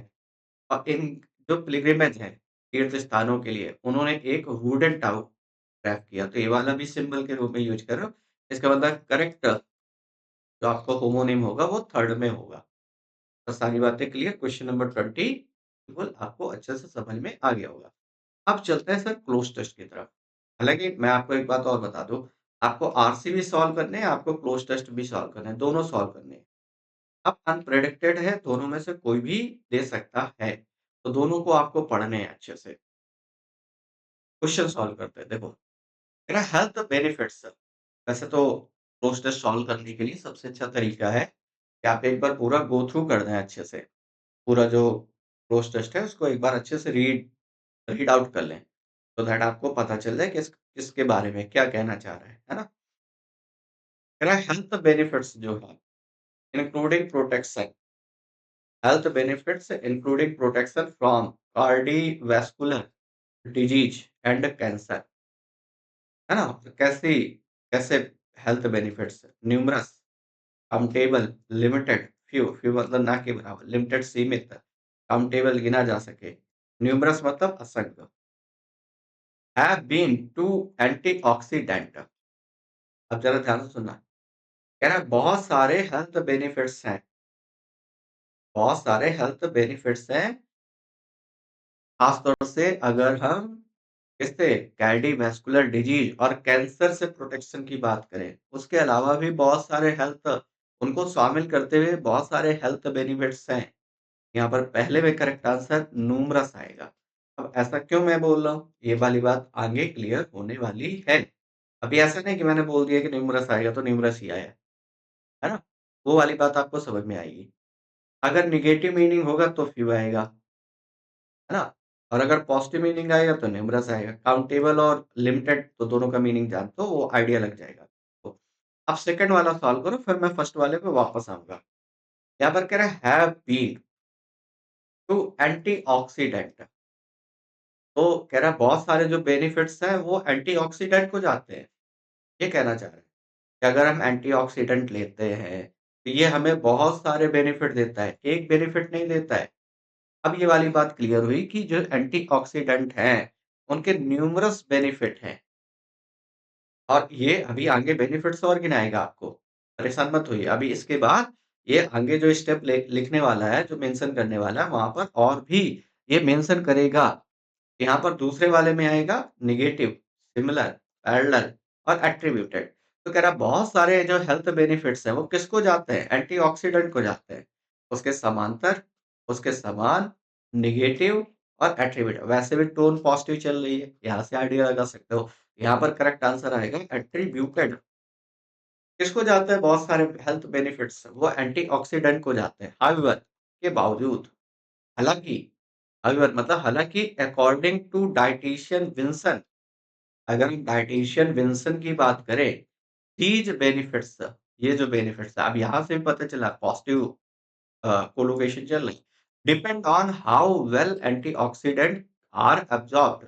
और इन जो पिलग्रिमेज है तीर्थ स्थानों के लिए, उन्होंने एक वुडन टाउ क्राफ्ट किया। तो ये वाला भी सिंबल के रूप में यूज़ कर रहे हो। इसका मतलब करेक्ट जो आपका होमोनिम होगा वो थर्ड में होगा। तो सारी बातें क्लियर। क्वेश्चन नंबर 20 बिल्कुल आपको अच्छे से समझ में आ गया होगा। अब चलते हैं सर क्लोज़ टेस्ट की तरफ। हालाँकि मैं आपको एक बात और बता दूँ, आपको आरसी भी सॉल्व करने हैं, आपको क्लोज़ टेस्ट भी सॉल्व करने हैं, दोनों सॉल्व करने हैं। अब अनप्रेडिक्टेड है, दोनों में से कोई भी दे सकता है। तो दोनों को आपको पढ़ने हैं अच्छे से। क्वेश्चन सॉल्व करते हैं, देखो। मेरा हेल्थ बेनिफिट्स, वैसे तो क्लोज़ टेस्ट सॉल्व करने के लिए सबसे अच्छा तरीका है कि आप एक बार पूरा गो थ्रू कर दें अच्छे से। पूरा जो क्लोज़ टेस्ट है उसको एक बार अच्छे से रीड रीड आउट कर लें। सो दैट आपको पता चल जाए किसके बारे में क्या कहना चाह रहा है ना? मेरा हेल्थ बेनिफिट्स जो है including protection, health benefits including protection from cardiovascular disease and cancer, है ना? तो कैसे health benefits numerous, countable, limited, few, few मतलब ना के बराबर, लिमिटेड सीमित, काउंटेबल गिना जा सके, न्यूमरस मतलब असंख्य, हैव बीन टू एंटीऑक्सीडेंट। अब जरा ध्यान से सुनना। कह रहा है बहुत सारे हेल्थ बेनिफिट्स हैं, बहुत सारे हेल्थ बेनिफिट्स हैं, खास तौर से अगर हम इससे कार्डियोवैस्कुलर डिजीज और कैंसर से प्रोटेक्शन की बात करें। उसके अलावा भी बहुत सारे हेल्थ उनको शामिल करते हुए बहुत सारे हेल्थ बेनिफिट्स हैं। यहाँ पर पहले में करेक्ट आंसर न्यूमरस आएगा। अब ऐसा क्यों मैं बोल रहा हूँ? ये वाली बात आगे क्लियर होने वाली है। अभी ऐसा नहीं कि मैंने बोल दिया कि न्यूमरस आएगा तो न्यूमरस ही आया, है ना? वो वाली बात आपको समझ में आएगी। अगर नेगेटिव मीनिंग होगा तो फ्यू आएगा, है ना? और अगर पॉजिटिव मीनिंग आएगा तो न्यूमरस आएगा। काउंटेबल और लिमिटेड तो दोनों का मीनिंग जानते हो, वो आइडिया लग जाएगा। तो अब सेकंड वाला सॉल्व करो फिर मैं फर्स्ट वाले पे वापस आऊँगा। यहाँ पर कह रहा है हैव बीन टू एंटीऑक्सीडेंट। तो कह रहा है बहुत सारे जो बेनिफिट्स हैं वो एंटीऑक्सीडेंट को जाते हैं। ये कहना चाह रहा है कि अगर हम एंटीऑक्सीडेंट लेते हैं, तो ये हमें बहुत सारे बेनिफिट देता है, एक बेनिफिट नहीं देता है। अब ये वाली बात क्लियर हुई कि जो एंटीऑक्सीडेंट हैं, उनके न्यूमरस बेनिफिट हैं और ये अभी आगे बेनिफिट्स और गिनाएगा आपको। परेशान मत होइए, अभी इसके बाद ये आगे जो स्टेप लिखने वाला है, जो मेंशन करने वाला है, वहाँ पर और भी ये मेंशन करेगा। यहाँ पर दूसरे वाले में आएगा नेगेटिव, सिमिलर, पैरेलल और एट्रिब्यूटेड। तो कह रहा बहुत सारे जो हेल्थ बेनिफिट्स हैं, वो किसको जाते हैं? एंटीऑक्सीडेंट को जाते हैं। उसके समांतर, उसके समान, नेगेटिव और एट्रीब्यूट। वैसे भी टोन पॉजिटिव चल रही है, यहाँ से आइडिया लगा सकते हो। यहाँ पर करेक्ट आंसर आएगा एट्रिब्यूटेड। किसको जाते हैं बहुत सारे हेल्थ बेनिफिट्स, वो एंटीऑक्सीडेंट को जाते हैं। हाउएवर के बावजूद, हालाँकि हाउएवर मतलब हालाँकि अकॉर्डिंग टू डायटीशियन विल्सन, अगर हम डायटीशियन विल्सन की बात करें, दीज़ बेनिफिट्स, ये जो बेनिफिट्स है, अब यहाँ से भी पता चला पॉजिटिव कोलोकेशन चल रही, depend on how well antioxidant are absorbed.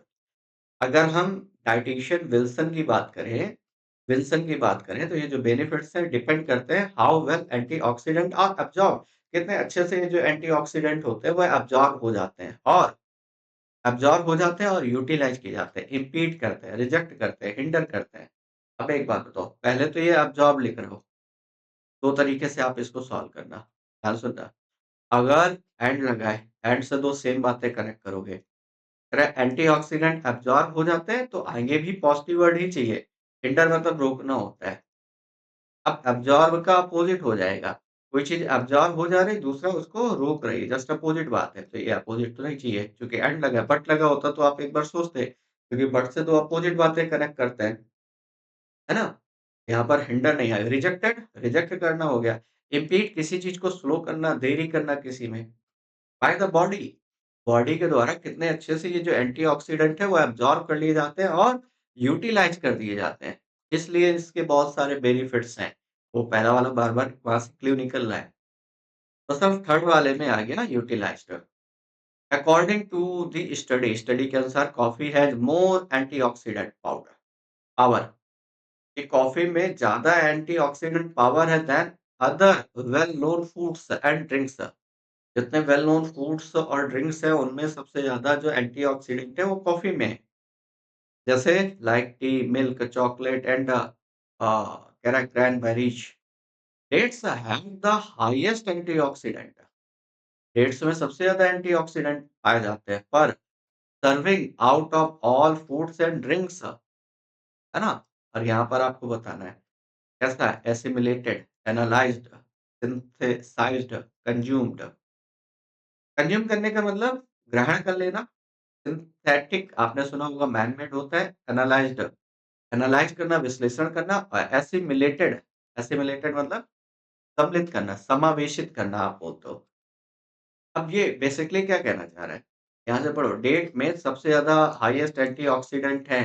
अगर हम डायटीशियन विल्सन की बात करें तो ये जो बेनिफिट्स हैं डिपेंड करते हैं how well antioxidant are absorb, कितने अच्छे से ये जो एंटीऑक्सीडेंट होते हैं वो एब्जॉर्ब हो जाते हैं और यूटिलाइज किए जाते हैं, इम्पीड करते हैं, रिजेक्ट करते हैं, हिंडर करते हैं। अब एक बात बताओ, पहले तो ये एब्जॉर्ब लिख रहे हो, 2 तरीके से आप इसको सॉल्व करना। ध्यान सुनना, अगर एंड लगाए, एंड से 2 सेम बातें कनेक्ट करोगे, अगर एंटीऑक्सीडेंट एब्जॉर्ब हो जाते हैं तो आगे भी पॉजिटिव वर्ड ही चाहिए। हिंडर मतलब रोकना होता है। अब एब्जॉर्ब का अपोजिट हो जाएगा। कोई चीज़ एब्जॉर्ब हो जा रही है, दूसरा उसको रोक रही है, जस्ट अपोजिट बात है। तो ये अपोजिट तो नहीं चाहिए, क्योंकि एंड लगा है, बट लगा होता तो आप एक बार सोचते, क्योंकि बट से 2 अपोजिट बातें कनेक्ट करते हैं, है ना? यहाँ पर हिंडर नहीं आया, रिजेक्ट करना हो गया। इम्पीड किसी चीज़ को स्लो करना, देरी करना किसी में। बाय द बॉडी, बॉडी के द्वारा कितने अच्छे से ये जो एंटीऑक्सीडेंट है वो एब्ज़ॉर्ब कर लिए जाते हैं और यूटिलाइज़ कर दिए जाते हैं। इसलिए इसके बहुत सारे बेनिफिट्स हैं। वो पहला वाला बार-बार वहाँ से क्लू निकल रहा है। तो सब थर्ड वाले में आ गया ना यूटिलाइज़्ड। अकॉर्डिंग टू द स्टडी के अनुसार coffee has more antioxidant power. कि कॉफ़ी में ज़्यादा एंटीऑक्सीडेंट पावर है than other well known foods and drinks. जितने वेल नोन फूड्स और ड्रिंक्स हैं, उनमें सबसे ज़्यादा जो एंटीऑक्सीडेंट है, वो कॉफ़ी में है। जैसे like tea, milk, chocolate and cranberries. Dates have the highest antioxidant. Dates में सबसे ज़्यादा एंटीऑक्सीडेंट पाए जाते हैं, पर serving out of all foods and drinks, है ना? और यहाँ पर आपको बताना है, कैसा है? Assimilated, analysed, synthesised, consumed. Consume करने का मतलब ग्रहण कर लेना, सिंथेटिक आपने सुना होगा मैन मेड होता है, एनालाइज़्ड, एनालाइज़ करना, विश्लेषण करना और एसिमिलेटेड मतलब सम्मिलित करना, समावेशित करना आप बोलते हो। अब ये बेसिकली क्या कहना चाह रहा है? यहाँ से पढ़ो, डेट में सबसे ज़्यादा हाईएस्ट एंटीऑक्सीडेंट है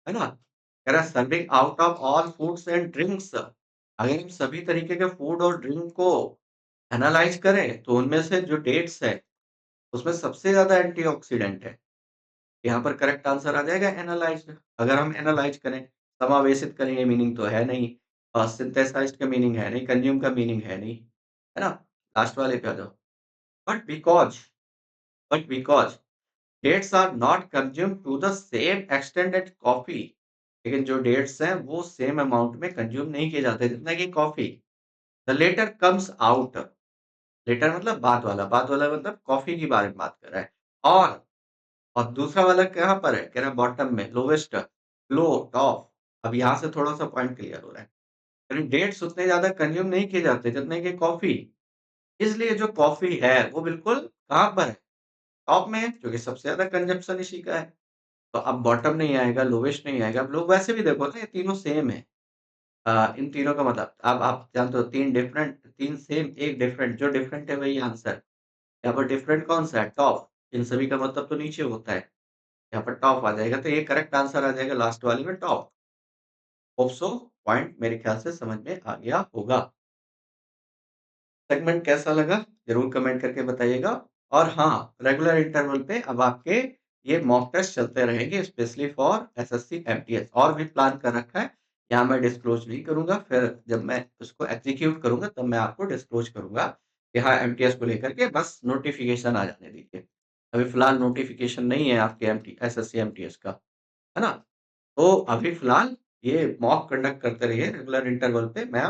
ना? कह रहा है serving out of all foods and drinks. अगर हम सभी तरीके के फूड और ड्रिंक को एनालाइज़ करें, तो उनमें से जो डेट्स है, उसमें सबसे ज़्यादा एंटीऑक्सीडेंट है। यहाँ पर करेक्ट आंसर आ जाएगा एनालाइज़्ड। अगर हम एनालाइज़ करें, समावेशित करें, ये मीनिंग तो है नहीं। सिंथेसाइज़्ड का मीनिंग है नहीं, कंज़्यूम का मीनिंग है नहीं, है ना? लास्ट वाले पे आ जाओ। But because but because dates are not consumed to the same extent as coffee. लेकिन जो डेट्स हैं, वो सेम अमाउंट में कंज़्यूम नहीं किए जाते जितना कि coffee. The latter comes out, latter मतलब बाद वाला मतलब कॉफ़ी के बारे में बात कर रहा है। और दूसरा वाला कहाँ पर है? कह रहा है बॉटम में, लोवेस्ट, लो, टॉप। अब यहाँ से थोड़ा-सा पॉइंट क्लियर हो रहा है। यानी डेट्स उतने ज़्यादा कंज़्यूम नहीं किए जाते जितने कि कॉफ़ी। इसलिए जो कॉफ़ी है, वो बिल्कुल कहाँ पर है? टॉप में है, क्योंकि सबसे ज़्यादा कंज़म्पशन इसी का है। तो अब बॉटम नहीं आएगा, लोवेस्ट नहीं आएगा। अब लोग वैसे भी देखो ना, ये तीनों सेम है। इन तीनों का मतलब अब आप जानते हो 3 सेम, 1 डिफरेंट। जो डिफरेंट है वही आंसर। यहाँ पर डिफरेंट कौन-सा है? टॉप। इन सभी का मतलब तो नीचे होता है। यहाँ पर टॉप आ जाएगा, तो ये करेक्ट आंसर आ जाएगा लास्ट वाले में टॉप। होप सो पॉइंट मेरे ख्याल से समझ में आ गया होगा। सेगमेंट कैसा लगा? ज़रूर कमेंट करके बताइएगा। और हाँ, रेगुलर इंटरवल पे अब आपके ये मॉक टेस्ट चलते रहेंगे स्पेशली फॉर एसएससी एमटीएस। और भी प्लान कर रखा है, यहाँ मैं डिस्क्लोज़ नहीं करूँगा, फिर जब मैं उसको एग्ज़ीक्यूट करूँगा तब मैं आपको डिस्क्लोज़ करूँगा कि हाँ, एमटीएस को लेकर के बस नोटिफ़िकेशन आ जाने दीजिए। अभी फ़िलहाल नोटिफ़िकेशन नहीं है आपके एसएससी एमटीएस का, है ना? तो अभी फ़िलहाल ये मॉक कंडक्ट करते रहिए रेगुलर इंटरवल पे, मैं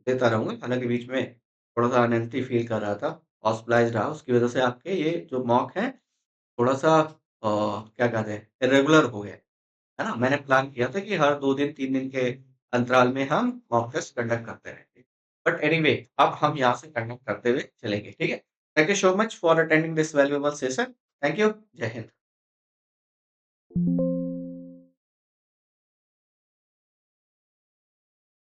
देता रहूँगा। हालाँकि बीच में थोड़ा-सा अनहेल्थी फ़ील कर रहा था, हॉस्पिटलाइज़्ड रहा, उसकी वज़ह से आपके ये जो मॉक हैं थोड़ा-सा क्या कहते हैं, इर्रेगुलर हो गए, है ना? मैंने प्लान किया था कि हर 2 दिन, 3 दिन के अंतराल में हम मॉक टेस्ट कंडक्ट करते रहेंगे। बट एनीवे अब हम यहाँ से कंडक्ट करते हुए चलेंगे, ठीक है? Thank you so much for attending this valuable session. Thank you. जय हिंद।